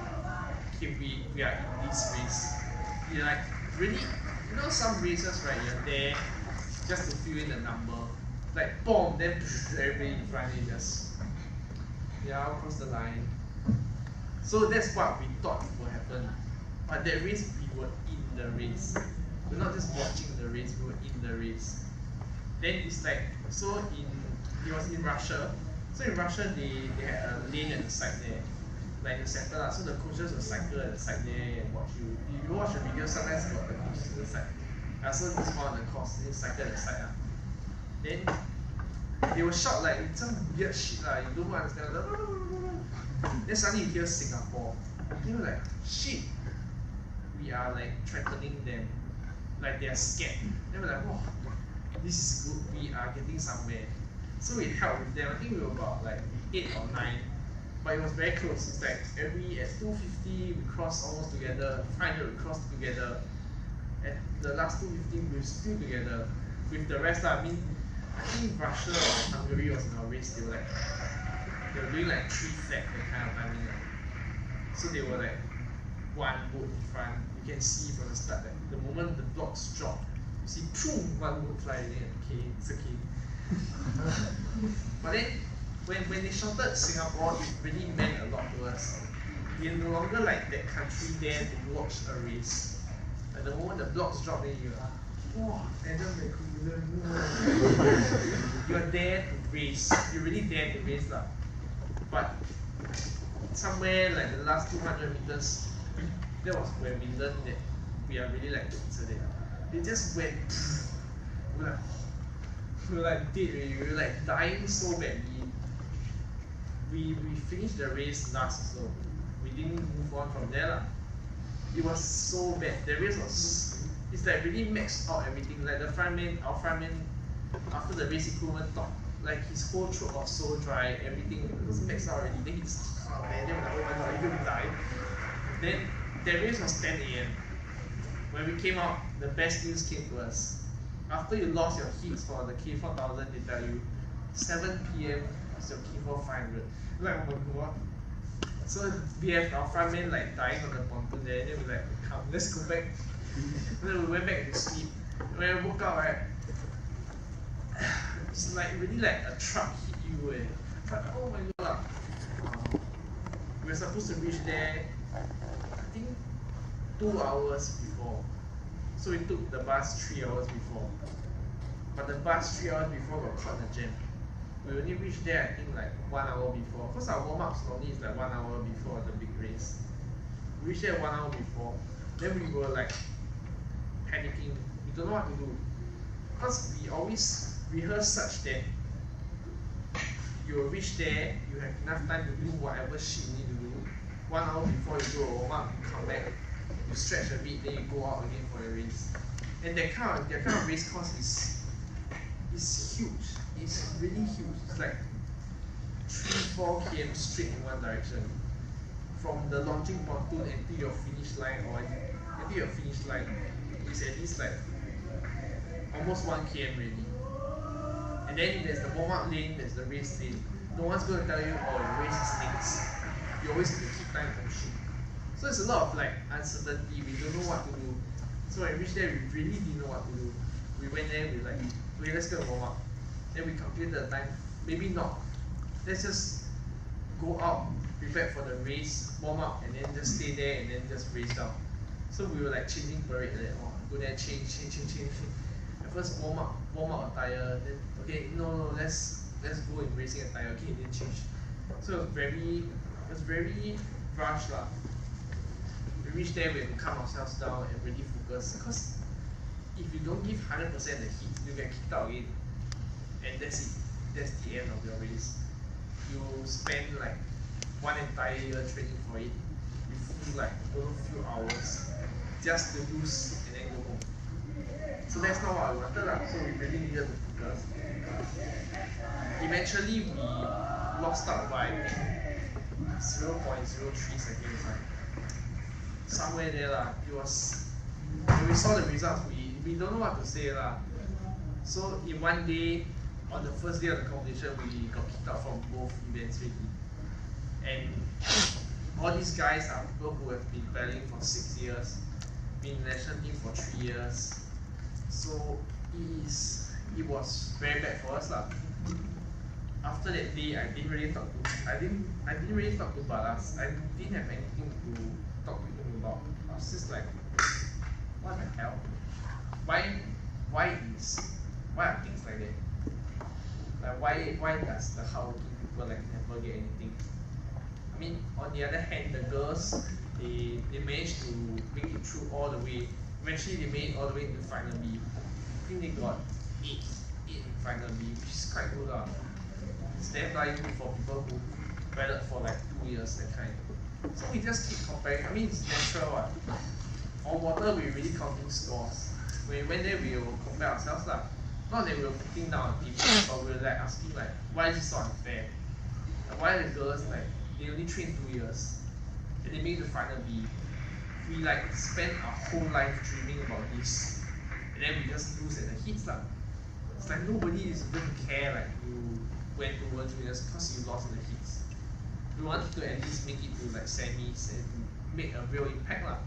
Okay, we are in this race. You're like really, you know, some races, right? You're there just to fill in the number. Like boom, then everybody in front of you just I'll cross the line. So that's what we thought would happen. But that race, we were in the race. We're not just watching the race, we were in the race. Then it's like, it was in Russia. So in Russia, they had a lane at the side there, like the center. So the coaches will cycle at the side there and watch you. If you watch the video, sometimes got the coaches at the side. So this is one of the course, they cycle at the side. Then they will shout like some weird shit lah, you don't understand. Then suddenly you hear Singapore. Then you're like, shit, we are like threatening them. Like they are scared. Then we're like, oh, this is good, we are getting somewhere. So we helped with them. I think we were about like 8 or 9. But it was very close. It's like at 250 we crossed almost together, 500 we crossed together. At the last 250 we were still together with the rest. I think Russia or Hungary was in our race. They were doing like 3 flag, that kind of timing. So they were like one boat in front. You can see from the start that the moment the blocks drop, you see boom, one boat fly in. Okay, it's okay. But then when they shouted Singapore, it really meant a lot to us. We're no longer like that country there to watch a race. At the moment the blocks drop, then you are, oh, Adam you're there to race. You're really there to race lah. But somewhere like the last 200 meters, that was when we learned that we are really like kids there. They just went, we were like dead already. We were like dying so badly. We finished the race last, so we didn't move on from there lah. It was so bad. The race was, it's like really maxed out everything. Like the frontman, our frontman, after the race equipment talk, like his whole throat was so dry, everything was maxed out already. Then he just, oh man, then we're like, oh my god, you're gonna die. Then the race was 10 AM. When we came out, the best news came to us. After you lost your heats for the K4000, they tell you 7 PM is your K4 500. Like, oh my god. So we have our frontman like dying on the pontoon there, and then we're like, come, let's go back. And then we went back to sleep. When I woke up, right, it's like really like a truck hit you. But oh my god. We were supposed to reach there, I think 2 hours before. So we took the bus 3 hours before. But the bus 3 hours before got caught in a jam. We only reached there, I think, like 1 hour before. Because our warm-ups normally is like 1 hour before the big race. We reached there 1 hour before. Then we were like panicking. We don't know what to do. Because we always rehearse such that you will reach there, you have enough time to do whatever shit you need to do. 1 hour before you do a warm-up, you come back, you stretch a bit, then you go out again for the race. And that kind of race course is huge. It's really huge. It's like 3-4 km straight in one direction. From the launching pontoon until your finish line, or until your finish line, is at least like almost 1 km really. And then there's the warm-up lane, there's the race lane. No one's going to tell you, oh, the race is next. You always have to keep time from shoot. So it's a lot of like uncertainty. We don't know what to do. So when we reached there, we really didn't know what to do. We went there, we were like, okay, let's go warm up. Then we calculated the time. Maybe not. Let's just go out, prepare for the race, warm up, and then just stay there and then just race down. So we were like changing parade like, oh, go there, change. At first warm up attire. Then okay, no, let's let's go in racing attire. Okay, it didn't change. So it was very rushed lah. We reached there, we have to calm ourselves down and really focus. Because if you don't give 100% the heat, you get kicked out again. And that's it. That's the end of your race. You spend like one entire year training for it. You feel like a few hours just to lose and then go home. So that's not what I wanted lah. So we really needed to focus. Eventually we lost out by 0.03 seconds. Somewhere there lah. It was when we saw the results, we don't know what to say lah. So in one day, on the first day of the competition, we got kicked out from both events already. And all these guys are people who have been battling for 6 years, been in the national team for 3 years. So it was very bad for us lah. After that day, I didn't really talk to Balas. I didn't have anything to talk to him about. I was just like, what the hell? Why are things like that? Like why does the hardworking people like never get anything? I mean, on the other hand, the girls they managed to make it through all the way. Eventually, they made it all the way into final B. I think they got 8 in final B, which is quite good lah. It's damn like good for people who battled for like 2 years that kind. So we just keep comparing. I mean, it's natural what. On water, we're really counting scores. When we went there, we will compare ourselves lah. Not that we were putting down on people, but we were like asking like, why is this so unfair? Like, why are the girls like they only train 2 years and they make the final B? We like spend our whole life dreaming about this, and then we just lose at the heats lah. It's like nobody is going to care like you went to World Juniors because you lost in the heats. We wanted to at least make it to like semis and make a real impact lah.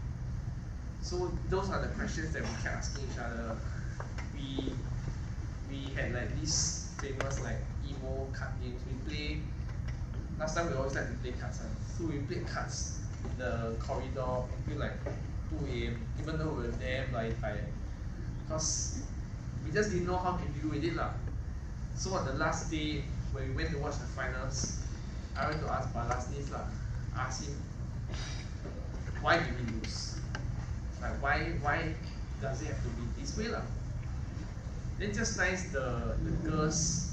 So those are the questions that we kept asking each other. We had like these famous like emo card games. We play. Last time we always like to play cards. So we played cards in the corridor until like 2 AM, even though we were damn bloody tired. Because we just didn't know how to deal with it lah. So on the last day when we went to watch the finals, I went to ask Balas this lah. Ask him, why did we lose? Like why does it have to be this way lah? Then just nice the girls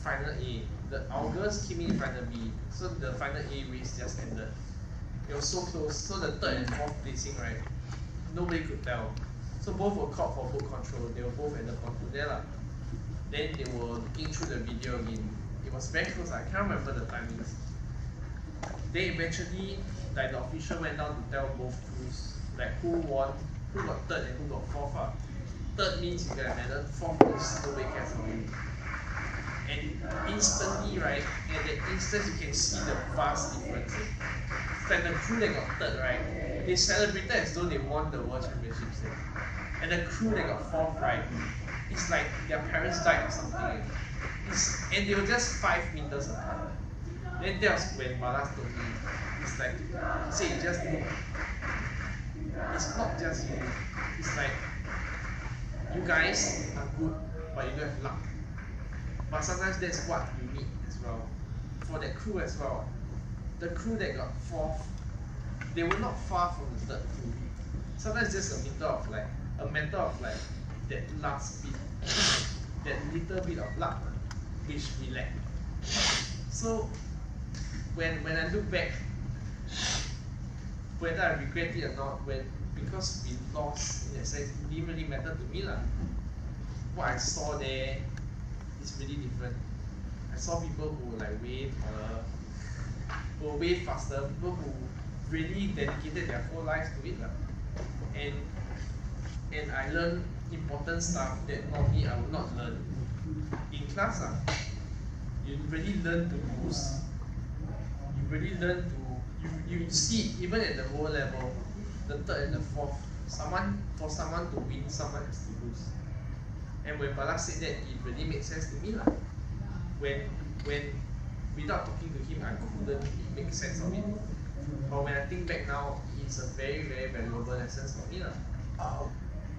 final A. Our girls came in final B, so the final A race just ended. It was so close. So the third and fourth placing, right? Nobody could tell. So both were caught for boat control. They were both at the pontoon there lah. Then they were looking through the video again. It was very close. I can't remember the timings. Then eventually, like the official went down to tell both crews like who won, who got third and who got fourth. Third means you get a medal. Fourth means nobody cares about you. And instantly, right, at that instant you can see the vast difference. It's like the crew that got third, right, they celebrated as though they won the World Championships. And the crew that got fourth, right, it's like their parents died or something. And they were just 5 meters apart. Then that was when Balas told me, it's like, say, just look. It's not just you. It's like, you guys are good, but you don't have luck. But sometimes that's what you need as well. For that crew as well. The crew that got fourth, they were not far from the third crew. Sometimes just a matter of like that last bit, that little bit of luck, which we lack. So when I look back, whether I regret it or not, because we lost in that sense, it didn't really matter to me lah. What I saw there is really different. I saw people who were like way taller, who were way faster, people who really dedicated their whole lives to it lah. And I learned important stuff that normally I would not learn in class lah. You really learn to lose. You really learn to you see it even at the lower level, the third and the fourth. For someone to win, someone has to lose. And when Balas said that, it really made sense to me lah. When without talking to him, I couldn't make sense of it. But when I think back now, it's a very, very valuable lesson for me lah.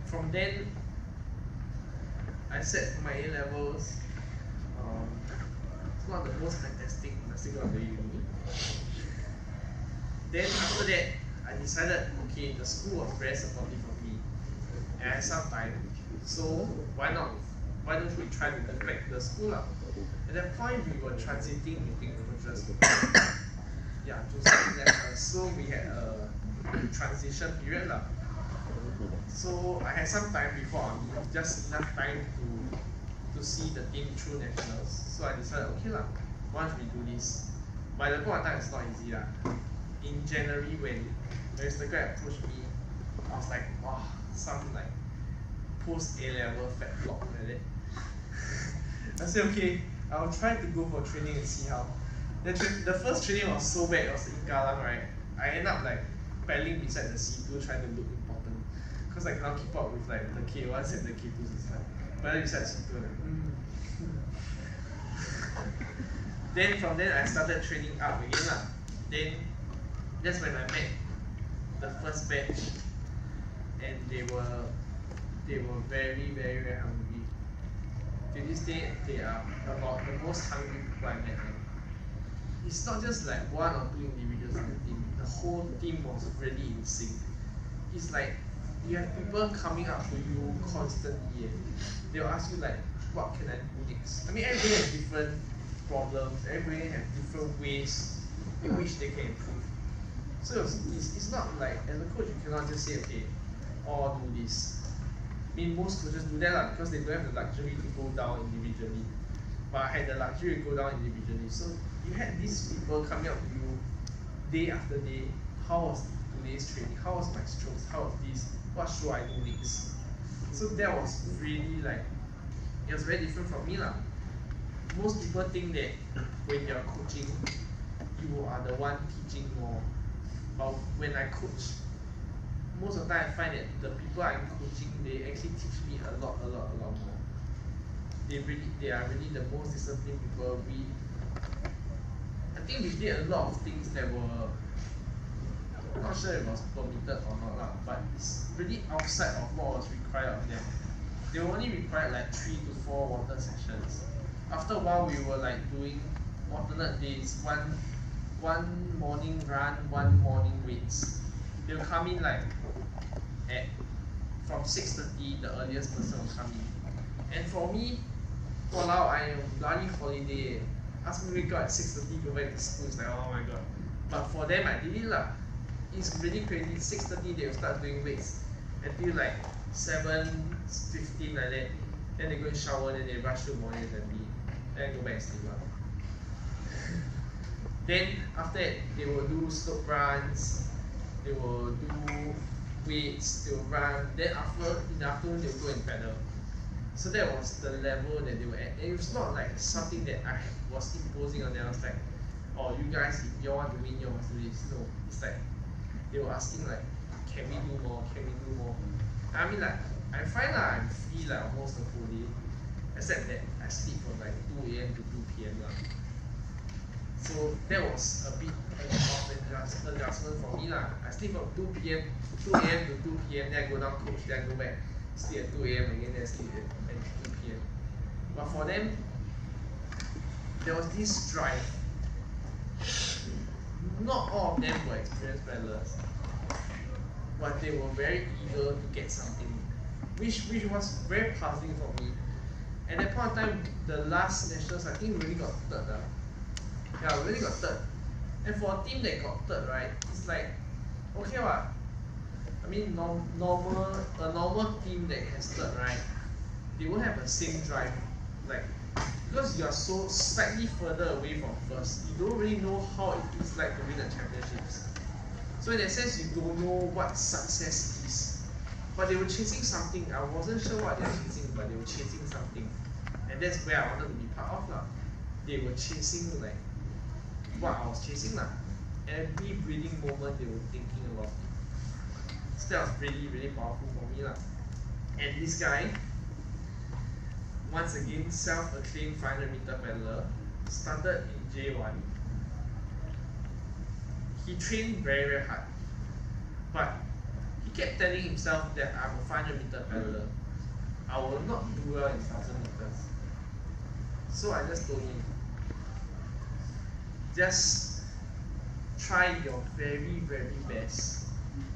From then, I set my A levels. it's one of the most fantastic nursing of the uni. Then after that, I decided, okay, the school was very supportive of me, and I had some time, so why not? Why don't we try to go back to the school lah? At that point, we were transiting between coaches. Yeah, so we had a transition period lah. So I had some time before army, just enough time to see the team through nationals. So I decided, okay lah, once we do this. By the point of time, it's not easy lah. In January, when Mr. Guy approached me, I was like, wow, some like post A-level fat block like that. I said, okay, I'll try to go for training and see how. The first training was so bad, it was in Kallang, right? I ended up like paddling beside the C2 trying to look important. Because I cannot keep up with like the K1s and the K2s. It's like, paddling beside C2. Like, Then from then I started training up again lah. Then that's when I met the first batch, and they were very, very, very hungry. To this day, they are about the most hungry people I met. It's not just like one or two individuals in the team. The whole team was really in sync. It's like you have people coming up to you constantly. They'll ask you like, what can I do next? I mean, everybody has different problems. Everybody has different ways in which they can improve. So it's not like, as a coach, you cannot just say, okay, all do this. I mean, most coaches do that lah, because they don't have the luxury to go down individually. But I had the luxury to go down individually. So you had these people coming up to you day after day. How was today's training? How was my strokes? How was this? What should I do next? So that was really like, it was very different from me lah. Most people think that when you're coaching, you are the one teaching more. But when I coach, most of the time I find that the people I'm coaching, they actually teach me a lot more. They are really the most disciplined people. I think we did a lot of things that were, I'm not sure if it was permitted or not lah, but it's really outside of what was required of them. They were only required like 3 to 4 water sessions. After a while, we were like doing alternate days, one morning run, one morning weights. They'll come in like from 6:30, the earliest person will come in. And for me, walao, I am bloody holiday. Ask me to wake up at 6:30, go back to school, it's like, oh my god. But for them, I did it lah. It's really crazy. 6:30, they will start doing weights until like 7:15 like that. Then they go and shower, then they brush through morning assembly. Then go back and sleep lah. Then after that, they will do slope runs, they will do weights, they will run. Then in the afternoon, they will go and paddle. So that was the level that they were at. And it was not like something that I was imposing on them. I was like, oh, you guys, if you want to win, you must do this. No, it's like they were asking like, can we do more? Can we do more? I mean like, I'm fine lah. I'm free like almost the whole day, except that I sleep from like 2 AM to 2 PM lah. So that was a bit of an adjustment for me lah. I sleep from 2 AM to 2 PM, then I go down coach, then I go back, sleep at 2 AM again, then I sleep at 2 PM. But for them, there was this drive. Not all of them were experienced paddlers, but they were very eager to get something, which was very puzzling for me. At that point of time, the last nationals, I think we really got third. Yeah, we really got third. And for a team that got third, right, it's like, okay what? I mean, a normal team that has third, right, they won't have the same drive. Like, because you are so slightly further away from first, you don't really know how it is like to win the championships. So in that sense, you don't know what success is. But they were chasing something. I wasn't sure what they were chasing, but they were chasing something. And that's where I wanted to be part of lah. They were chasing like what I was chasing lah. Every breathing moment they were thinking about it. So that was really, really powerful for me lah. And this guy, once again, self-acclaimed 500-meter paddler, started in J1. He trained very, very hard, but he kept telling himself that I'm a 500-meter paddler. I will not do well in 1,000 meters. So I just told him, just try your very, very best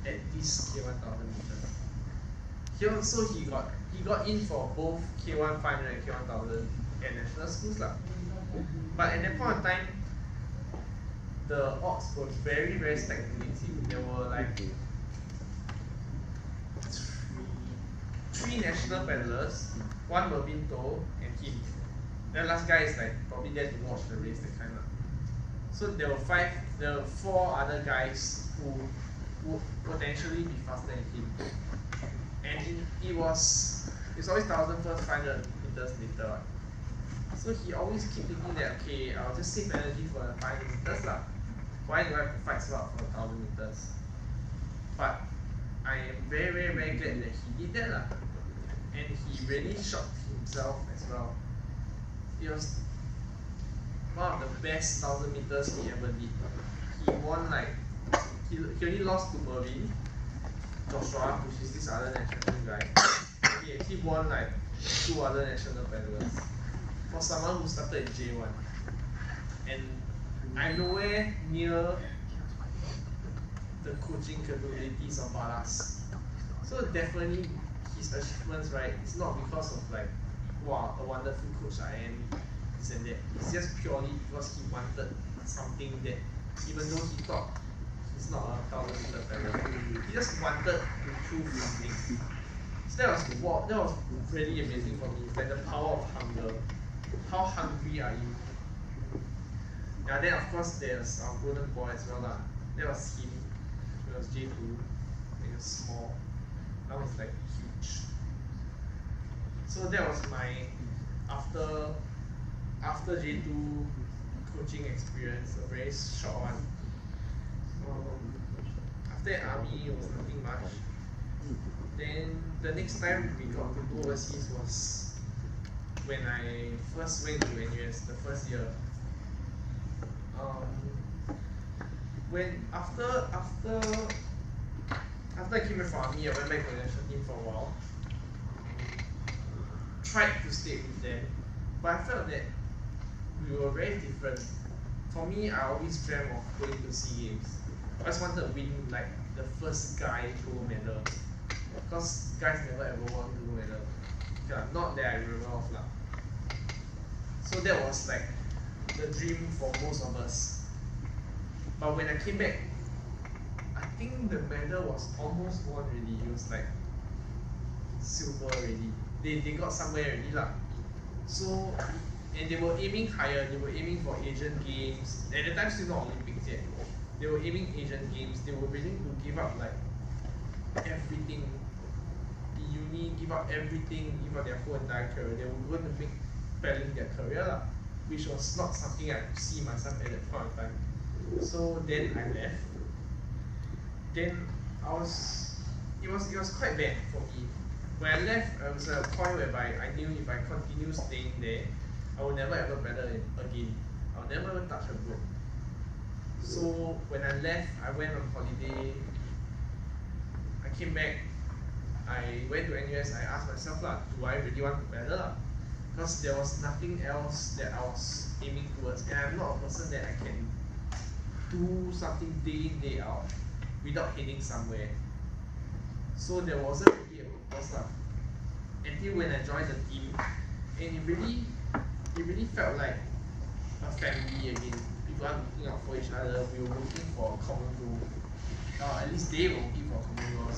at this K1000 meters. So he got in for both K1 500 and K1000 at national schools lah. But at that point of time, the odds were very, very stagnating. There were like three national paddlers, one Mervin Toh and him. The last guy is like probably there to watch the race, that kind of. So there were four other guys who would potentially be faster than him. And it's always 1,000 first, 500 meters later. So he always keep thinking that, okay, I'll just save energy for the 500 meters lah. Why do I have to fight so hard for 1,000 meters? But I am very, very, very glad that he did that lah. And he really shocked himself as well. It was one of the best 1,000 meters he ever did. He won like, he only lost to Mervin, Joshua, which is this other national guy. He actually won like 2 other national paddlers. For someone who started in J1. And I'm nowhere near the coaching capabilities of Balas. So definitely his achievements, right, it's not because of like, wow, a wonderful coach I am, this and that. It's just purely because he wanted something that, even though he thought he's not a 1,000 meter paddler, he just wanted to prove something. So that was really amazing for me. It's like the power of hunger. How hungry are you? Yeah, then of course there's our golden boy as well lah. That was him. It was J2. It was small. That was like huge. So that was my after J2 coaching experience, a very short one. After that, army, it was nothing much. Then the next time we got to go overseas was when I first went to NUS, the first year. When after I came back from army, I went back to the national team for a while. Tried to stay with them, but I felt that we were very different. For me, I always dreamt of going to SEA Games. I just wanted to win like the first guy gold medal, because guys never ever won gold medal. Yeah, not that I remember of lah. So that was like the dream for most of us. But when I came back, I think the medal was almost won already. It was like silver already. They got somewhere already lah. So, and they were aiming higher. They were aiming for Asian Games. At the time, still not Olympics yet. They were aiming Asian Games. They were willing to give up like everything. The uni give up everything, give up their whole entire career. They were going to make paddling their career lah, which was not something I could see myself at that point of time. So then I left. Then it was quite bad for me. When I left, it was a point whereby I knew if I continue staying there, I will never ever paddle again. I'll never ever touch a boat. So when I left, I went on holiday. I came back. I went to NUS. I asked myself lah, do I really want to paddle lah? Because there was nothing else that I was aiming towards, and I'm not a person that I can do something day in, day out without heading somewhere. So there wasn't really a purpose lah. Until when I joined the team, and it really felt like a family again. People are looking out for each other. We were looking for a common goal. At least they were looking for a common goal.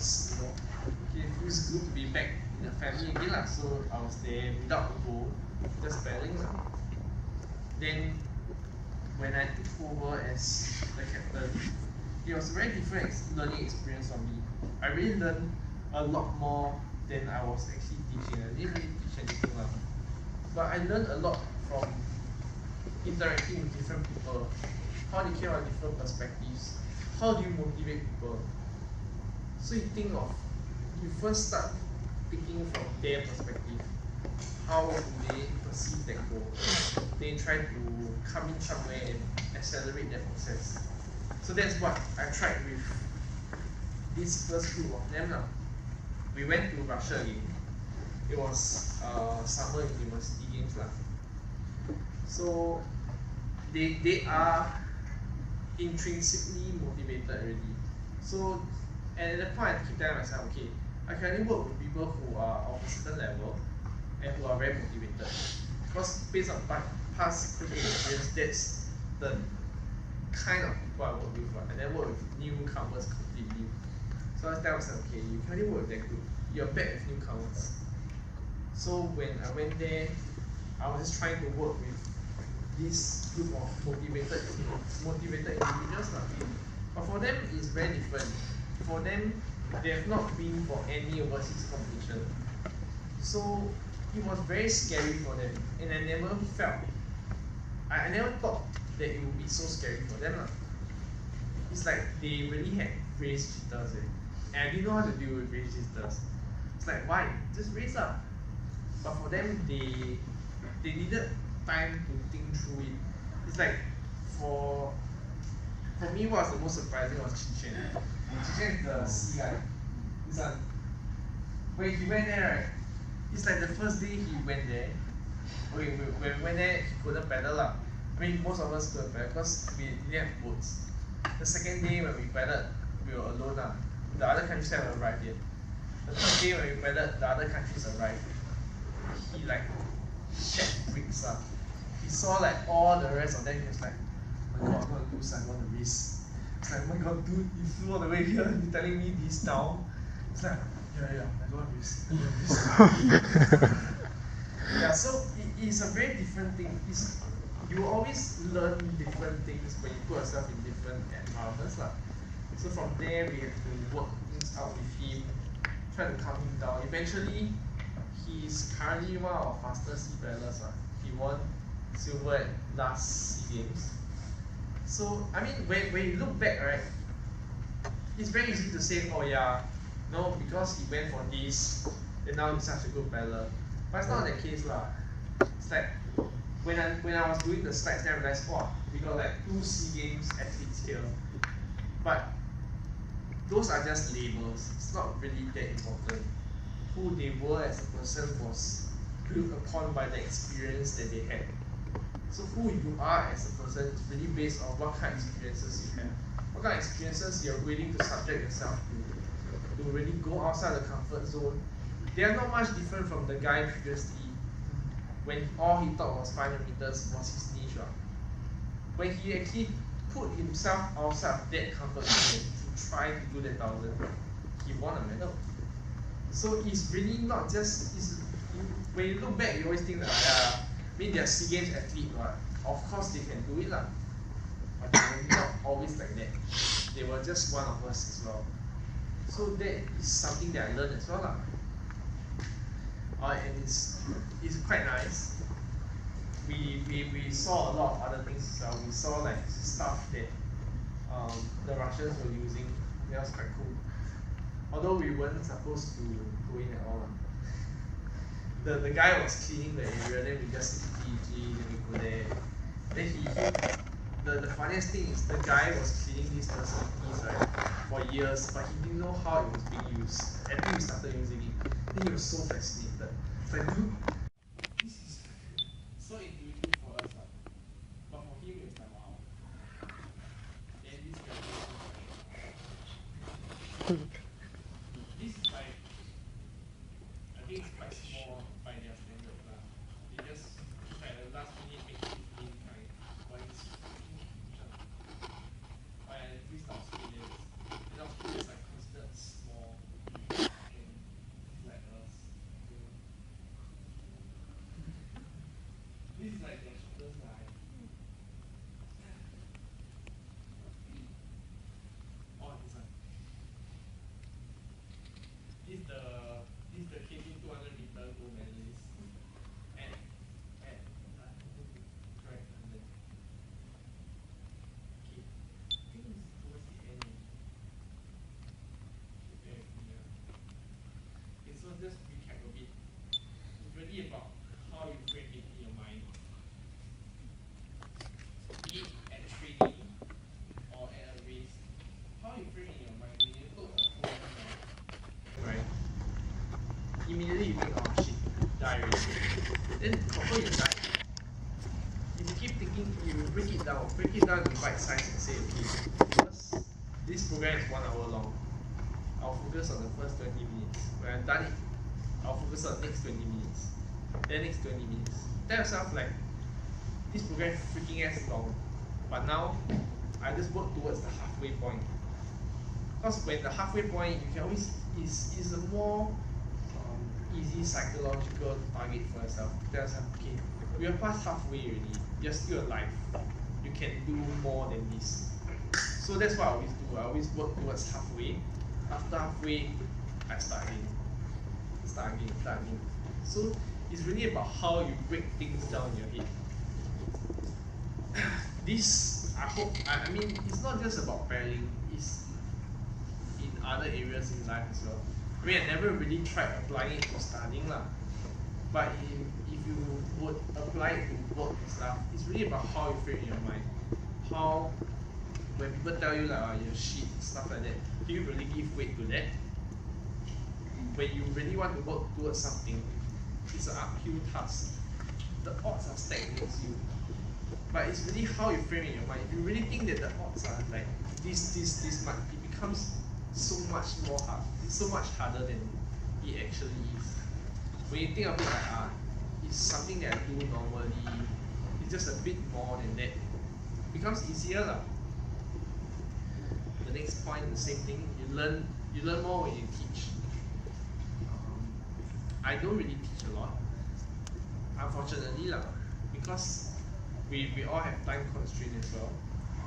You know, it feels good to be back in a family again lah. So I was there without a goal, just paddling lah. Then when I took over as the captain, it was a very different learning experience for me. I really learned a lot more than I was actually teaching. I didn't really teach anything lah. But I learned a lot from interacting with different people, how they care about different perspectives, how do you motivate people. So you first start thinking from their perspective. How do they perceive that goal? They try to come in somewhere and accelerate that process. So that's what I tried with this first group of them now. We went to Russia again. It was summer university games lah. So they are intrinsically motivated already. So at that point I keep telling myself, okay, I can only work with people who are of a certain level and who are very motivated. Because based on past coaching experience, that's the kind of people I work with. I never work with newcomers completely. So I tell myself, okay, you can only work with that group. You're bad with newcomers. So when I went there, I was just trying to work with this group of motivated individuals. But for them, it's very different. For them, they have not been for any overseas competition. So it was very scary for them. And I never thought that it would be so scary for them. It's like they really had race jitters. And I didn't know how to deal with race jitters. It's like, why? Just race up. But for them, they needed time to think through it. It's like, for me, what was the most surprising was Chichen. Chichen is the C guy. This one. When he went there, right? It's like the first day he went there. Okay, when we went there, he couldn't pedal up. I mean, most of us couldn't pedal because we didn't have boats. The second day when we pedaled, we were alone. The other countries haven't arrived yet. The third day when we pedaled, the other countries arrived. He like shed bricks. He saw like all the rest of them. He was like, oh my god, I'm gonna lose. I'm gonna miss. It's like, oh my god, dude, you flew all the way here. You're telling me this now. It's like, yeah, I don't want to miss. Yeah, so it's a very different thing. You always learn different things when you put yourself in different environments. So from there, we have to work things out with him, try to calm him down. Eventually, he's currently one of our fastest sea paddlers. He won silver at last SEA Games. So, I mean, when you look back, right, it's very easy to say, oh yeah, no, because he went for this, and now he's such a good paddler. But it's not the case. It's like, when I was doing the slides, then I realized, wow, we got like 2 SEA Games athletes here. But those are just labels. It's not really that important. Who they were as a person was built upon by the experience that they had. So who you are as a person is really based on what kind of experiences you have. What kind of experiences you're willing to subject yourself to really go outside the comfort zone. They are not much different from the guy previously when all he thought was 500 meters was his niche. When he actually put himself outside of that comfort zone to try to do that 1,000, he won a medal. So it's really not just, when you look back, you always think that, I mean, they're SEA Games athlete, of course they can do it, but they were not always like that. They were just one of us as well. So that is something that I learned as well. And it's quite nice. We saw a lot of other things as well. We saw like stuff that the Russians were using. That was quite cool. Although we weren't supposed to go in at all. The guy was cleaning the area, then we just clean, then we go there. Then the funniest thing is the guy was cleaning these facilities, right, for years, but he didn't know how it was being used. Until we started using it. Then he was so fascinated. It's like, dude, this is so intuitive for us, but for him it's like, wow. Then this guy this is like, I think it's quite small by their standards. They just try the last minute make it clean kind. But it's at least Australians. And Australians are considered small and like us. This is like their shoulders line. Oh, this one. This is the KT 200 meter gold medalist at correct London. Okay, I think it's towards the end. Okay, so just recap a bit. It's really about how you frame it in your mind. Be it at training or at a race. How you frame it in your mind when you look at a phone, right? Immediately you think, oh shit, die already. Then confirm you die. think if you break it down into bite size and say, okay, first, this program is 1 hour long. I'll focus on the first 20 minutes. When I'm done it, I'll focus on the next 20 minutes. Then next 20 minutes. Tell yourself like, this program is freaking ass long. But now, I just work towards the halfway point. Because when the halfway point, you can always, is a more easy psychological target for yourself. Tell yourself, okay, we are past halfway already. You're still alive. You can do more than this. So that's what I always do. I always work towards halfway. After halfway, I start again. Start again. So it's really about how you break things down in your head. This, I mean, it's not just about paralleling, it's in other areas in life as well. I mean, I never really tried applying it to studying lah. But if you would apply it to work and stuff, it's really about how you frame in your mind. How, when people tell you like, oh, you're shit, stuff like that, do you really give weight to that? When you really want to work towards something, it's an uphill task. The odds are stacked against you. But it's really how you frame in your mind. If you really think that the odds are like this much, it becomes so much more hard. It's so much harder than it actually is. When you think of it like, it's something that I do normally, it's just a bit more than that, it becomes easier lah. The next point, the same thing, you learn more when you teach. I don't really teach a lot, unfortunately lah, because we all have time constraint as well.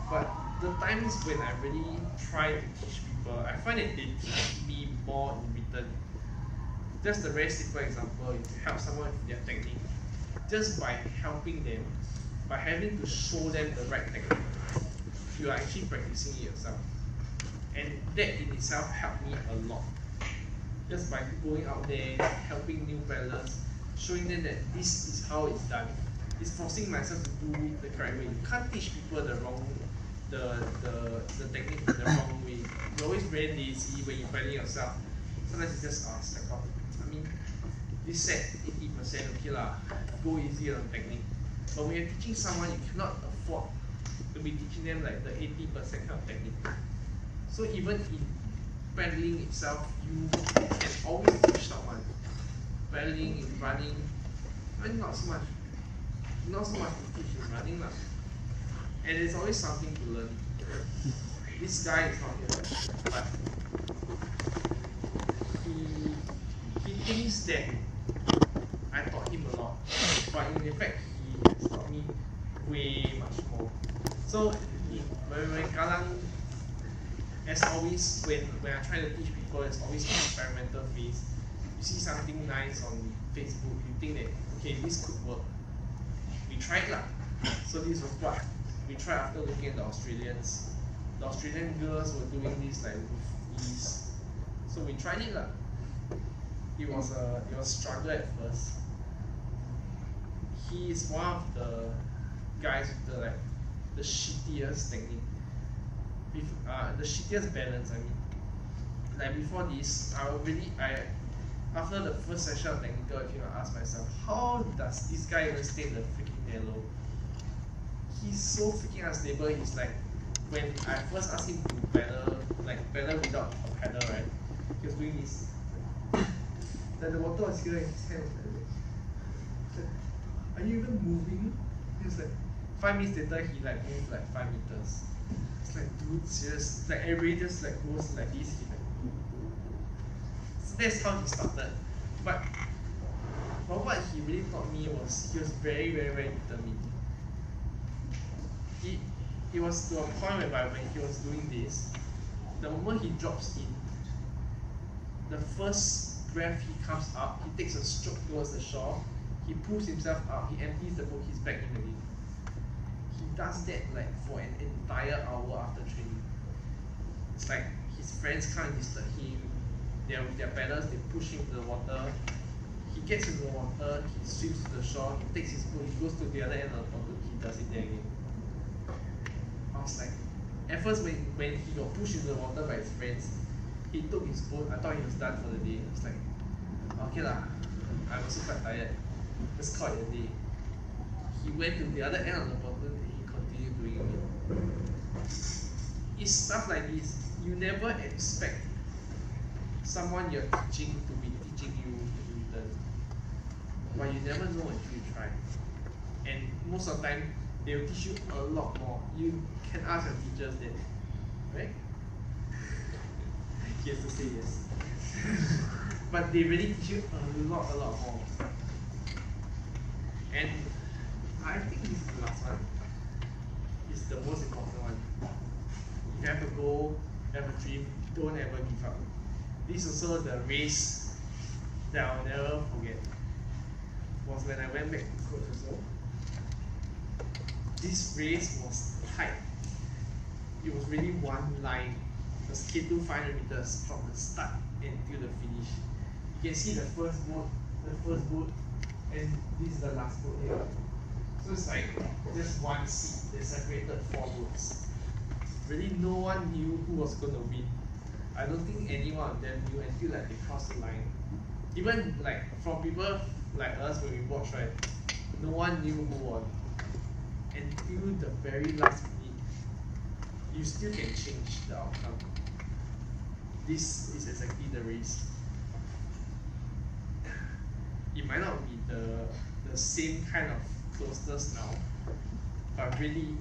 But the times when I really try to teach people, I find that they teach me more in return. Just a very simple example, if you help someone with their technique, just by helping them, by having to show them the right technique, you are actually practicing it yourself. And that in itself helped me a lot. Just by going out there, helping new fellas, showing them that this is how it's done. It's forcing myself to do it the correct way. You can't teach people the technique in the wrong way. You're always very lazy when you're planning yourself. Sometimes it's just slack off. I mean, this set 80%, okay lah, go easy on technique. But when you're teaching someone, you cannot afford to be teaching them like the 80% kind of technique. So even in paddling itself, you can always teach someone. Paddling, in running, and not so much to teach in running lah. And there's always something to learn. This guy is not here, but he thinks that I taught him a lot, but in effect he has taught me way much more. So when Kalang, as always, when I try to teach people, it's always an experimental phase. You see something nice on Facebook, you think that, okay, this could work. We tried lah. So this was what we tried after looking at the Australians. The Australian girls were doing this like with ease. So we tried it lah. It was a struggle at first. He is one of the guys with the shittiest technique. The shittiest balance, I mean. Like before this, after the first session of technical, if you know, I asked myself, how does this guy even stay the freaking yellow? He's so freaking unstable. He's like, when I first asked him to pedal without a pedal, right? He was doing this. Then the water was here in his hand. Like, are you even moving? He was like, 5 minutes later, he like moved like 5 meters. It's like, dude, serious. Like everybody just like goes like this. He like, so that's how he started. But what he really taught me was he was very, very, very determined. He was to a point whereby when he was doing this, the moment he drops in, the first breath he comes up, he takes a stroke towards the shore, he pulls himself up, he empties the boat, he's back in again. He does that like for an entire hour after training. It's like his friends can't disturb him, they're with their paddles, they push him to the water, he gets into the water, he swims to the shore, he takes his boat, he goes to the other end of the boat, he does it there again. I was like, at first when he got pushed into the water by his friends, he took his boat, I thought he was done for the day. I was like, okay lah, I'm also quite tired, let's call it a day. He went to the other end of the boat, doing it. It's stuff like this. You never expect someone you're teaching to be teaching you in return. But you never know until you try. And most of the time, they'll teach you a lot more. You can ask your teachers then, right? He has to say yes. But they really teach you a lot more. And I think this is the last one. It's the most important one. If you have a goal, have a dream, don't ever give up. This is also the race that I'll never forget. Was when I went back to coach also. This race was tight. It was really one line. It was K2 500 meters from the start until the finish. You can see the first boat, and this is the last boat here. So it's like just one seat that separated 4 boats. Really, no one knew who was going to win. I don't think any one of them knew until like they crossed the line. Even like from people like us when we watch, right, no one knew who won. Until the very last minute, you still can change the outcome. This is exactly the race. It might not be the same kind of closeness now, but really,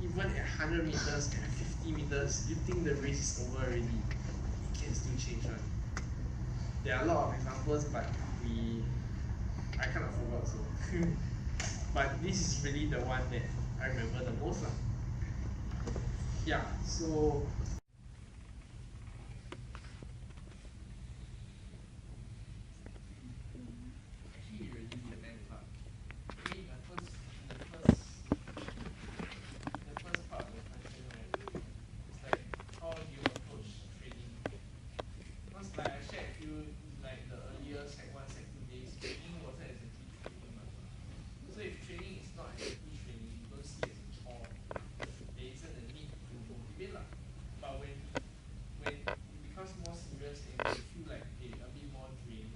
even at 100 meters and 50 meters, you think the race is over already, it can still change one. There are a lot of examples, but I kind of forgot so. But this is really the one that I remember the most. Yeah, so actually really depends. I mean, the first part of the question, right, is like how do you approach training? Because like I shared with you, like the earlier Sec 1, Sec 2 days, training wasn't exactly training. So if training is not exactly training, you don't see it as a chore, there isn't a need to motivate lah. But when it becomes more serious and you feel like a bit more drained,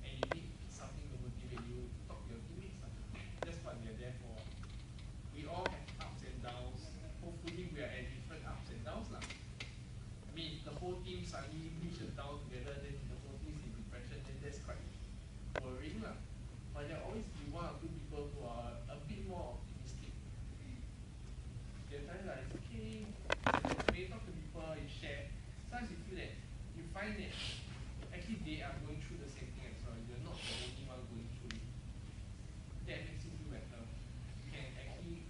and you need something to motivate you, talk to your teammates lah. That's what they're there for. We all have ups and downs. Hopefully we are at different ups and downs lah. I mean, if the whole team suddenly reaches down together, then the whole team's in depression, then that's quite worrying lah. But there will always be 1 or 2 people who are a bit more optimistic. There are times like it's okay. When you talk to people, you share. Sometimes you feel that you find that actually they are going through the same thing as well. You're not the only one going through it. That makes you feel better. You can actually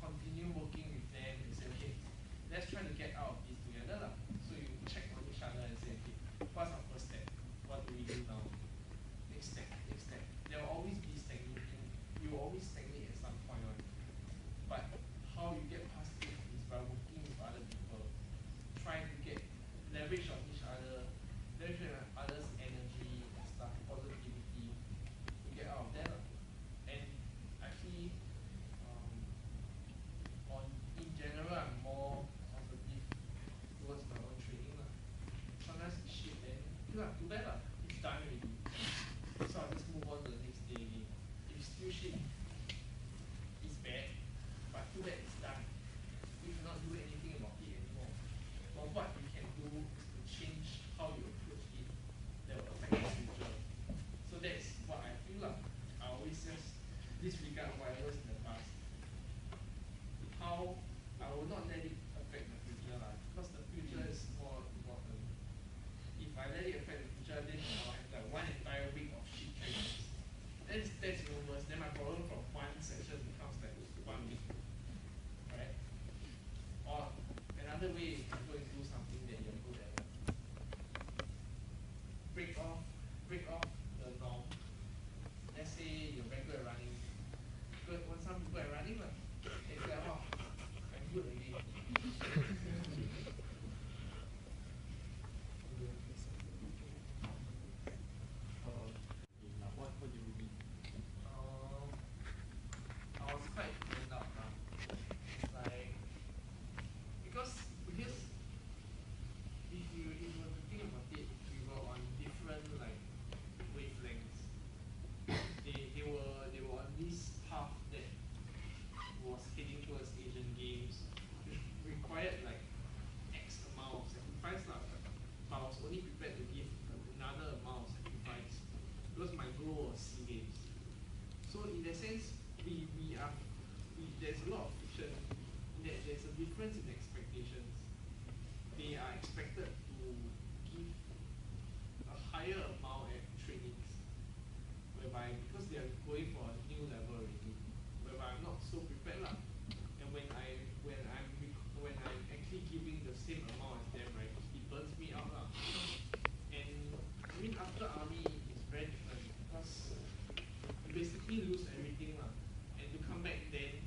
continue working with them and say, okay, let's try to get out of this together lah. So you check on each other and say, okay, what's our first step? What do we do now? Next step. There will always be stagnating. You will always stagnate at some point on. But how you get past it is by working with other people, trying to get leverage on each other, leverage on others' energy and stuff, positivity to get out of there. And actually, in general, I'm more positive towards my own training lah. Sometimes it's shit, then too bad lah. It's done already. So I'll just move on to the next day again. If it's still shit, it's bad, but too bad it's done. We cannot do anything about it anymore. But what we can do is to change how you approach it that will affect the future. So that's what I feel lah. I always just disregard whatever's in the past. How I will not let it affect the future lah, because the future is more important. If I let it affect the future, then I'll have like 1 entire week of shit trainings. That's even worse. Then my problem from 1 session becomes like 1 week, right? Or another way you can go and do something that you're good at. Break off the norm. Let's say you're very good at running. Because when some people are running, like, they say, oh, I'm good again. What do you mean? I was quite burned out now. It's like, because here's difference in expectations. They are expected to give a higher amount at trainings, whereby because they are going for a new level already, whereby I'm not so prepared lah. And when I'm actually giving the same amount as them, right, it burns me out lah. And I mean after army it's very different because you basically lose everything lah. And to come back then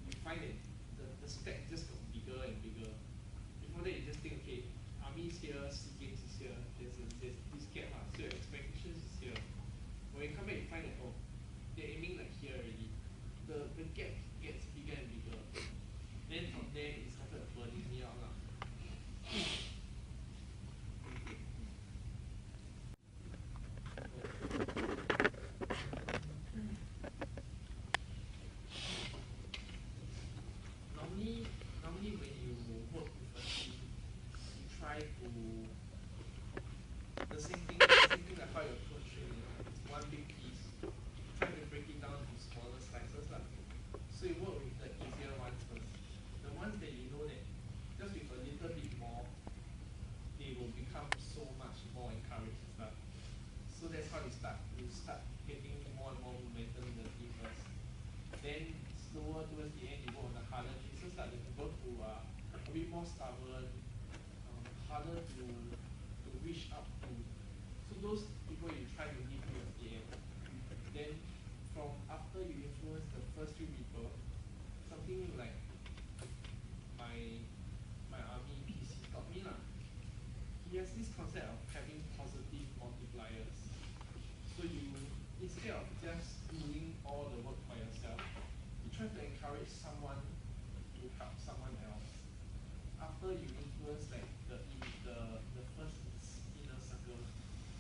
you find that the stack just got bigger and bigger. Before that you just think, okay, army is here, sea games is here, there's this gap lah, so your expectations is here. When you come back you find that, oh, they're aiming like here already. The gap gets bigger and bigger. Then from there it started burning me out lah. Normally when you work with a team, you try to the same thing like how you approach training. It's one big piece. Try to break it down to smaller slices lah. So you work with the easier ones first. The ones that you know that just with a little bit more, they will become so much more encouraged and stuff. So that's how you start. You start getting more and more momentum in the team first. Then slower towards the end, you work on the harder cases, like the people who are a bit more stubborn, harder to reach up to. So those people you try to leave towards the end. Then from after you influence the first few people, something like my army PC taught me lah. He has this concept of having positive multipliers. So you, instead of just doing all the work by yourself, you try to encourage someone to help someone else. After you influence like the first inner circle,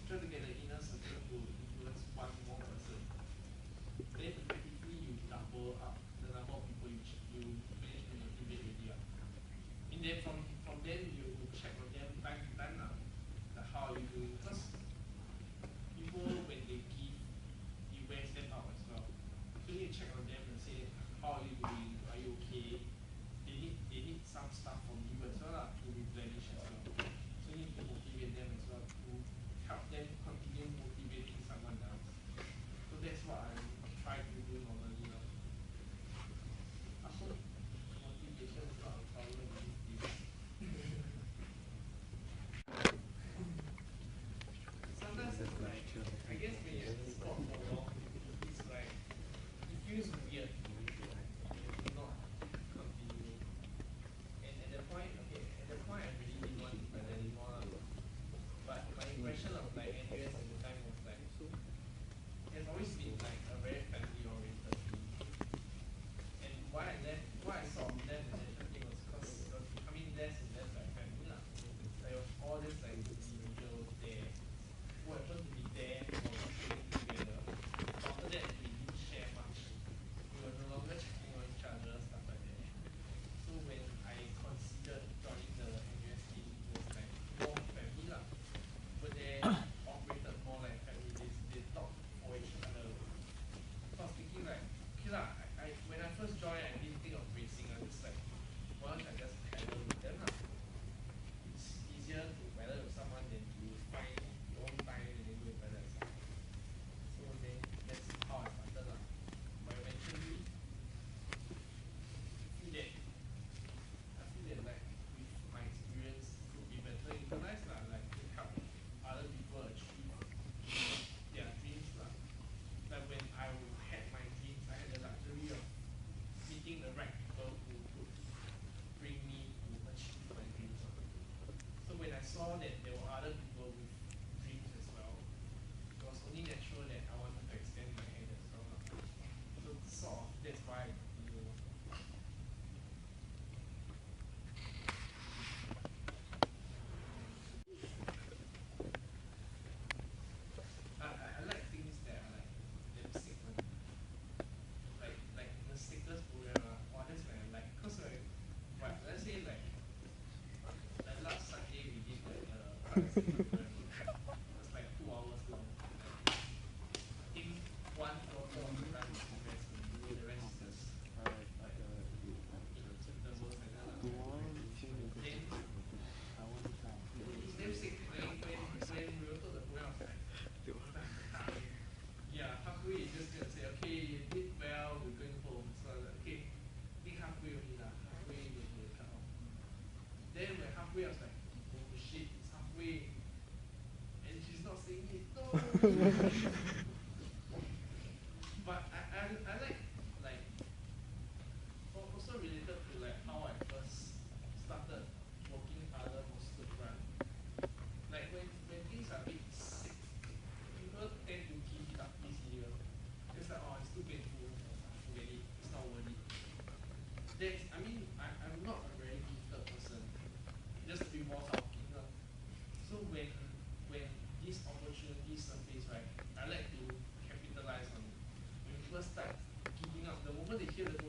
try to get the inner circle to influence one more person. Then effectively you double up the number of people you manage to motivate already. And then from then you check on them time to time lah. Like how are you doing? Because people when they give, you wears them out as well. So you need to check on them and say, how are you doing? Are you okay? They need some stuff from you as well to replenish as well. So you need to motivate them as well to help them continue motivating someone else. So that's what I try to do normally now. I hope motivation is not a problem these days. Sometimes it's like, I guess when you're in sport for long, it's like, it feels weird to not continue. And at the point I really didn't want to play that anymore. But my impression of like NUS at the time was like, it's always been like a very family oriented team. And why I sort of left the national team was because it was becoming less and less like family lah. There was all this like individuals there who happened to be there for training together. After that we didn't share much. We were no longer checking on each other, stuff like that. So when I considered joining the NUS team, it was like more family lah. But they operated more like family. They talked for each other. So I was thinking like, okay lah, when I first joined, I didn't think of racing. I was just like, why don't I just paddle with them lah? It's easier to paddle with someone than to find your own time and then go and paddle yourself. So then that's how I started lah. But eventually, I feel that like with my experience could be better utilized lah, like to help other people achieve their dreams lah. Like when I had my dreams, I had the luxury of meeting the right people who could bring me to achieve my dreams. So when I saw that there were other people with dreams as well, it was only natural that I wanted to extend my hand as well. So sort of that's why I continue. I like things that are like damn sick one. Like the sickest program that's when I like. Cause like, let's say like last Sunday we did like program. It was like 2 hours long. I think one floor we run the rest, and the rest is just But I like also related to like how I first started working harder for student run. Like when things are a bit sick, people tend to give it up easier. It's like, oh, it's too painful, forget it, it's not worth it. I'm not a very gifted person, just to be more hardworking. So when these opportunities surface, right, I like to capitalize on it. When people start giving up, the moment they hear the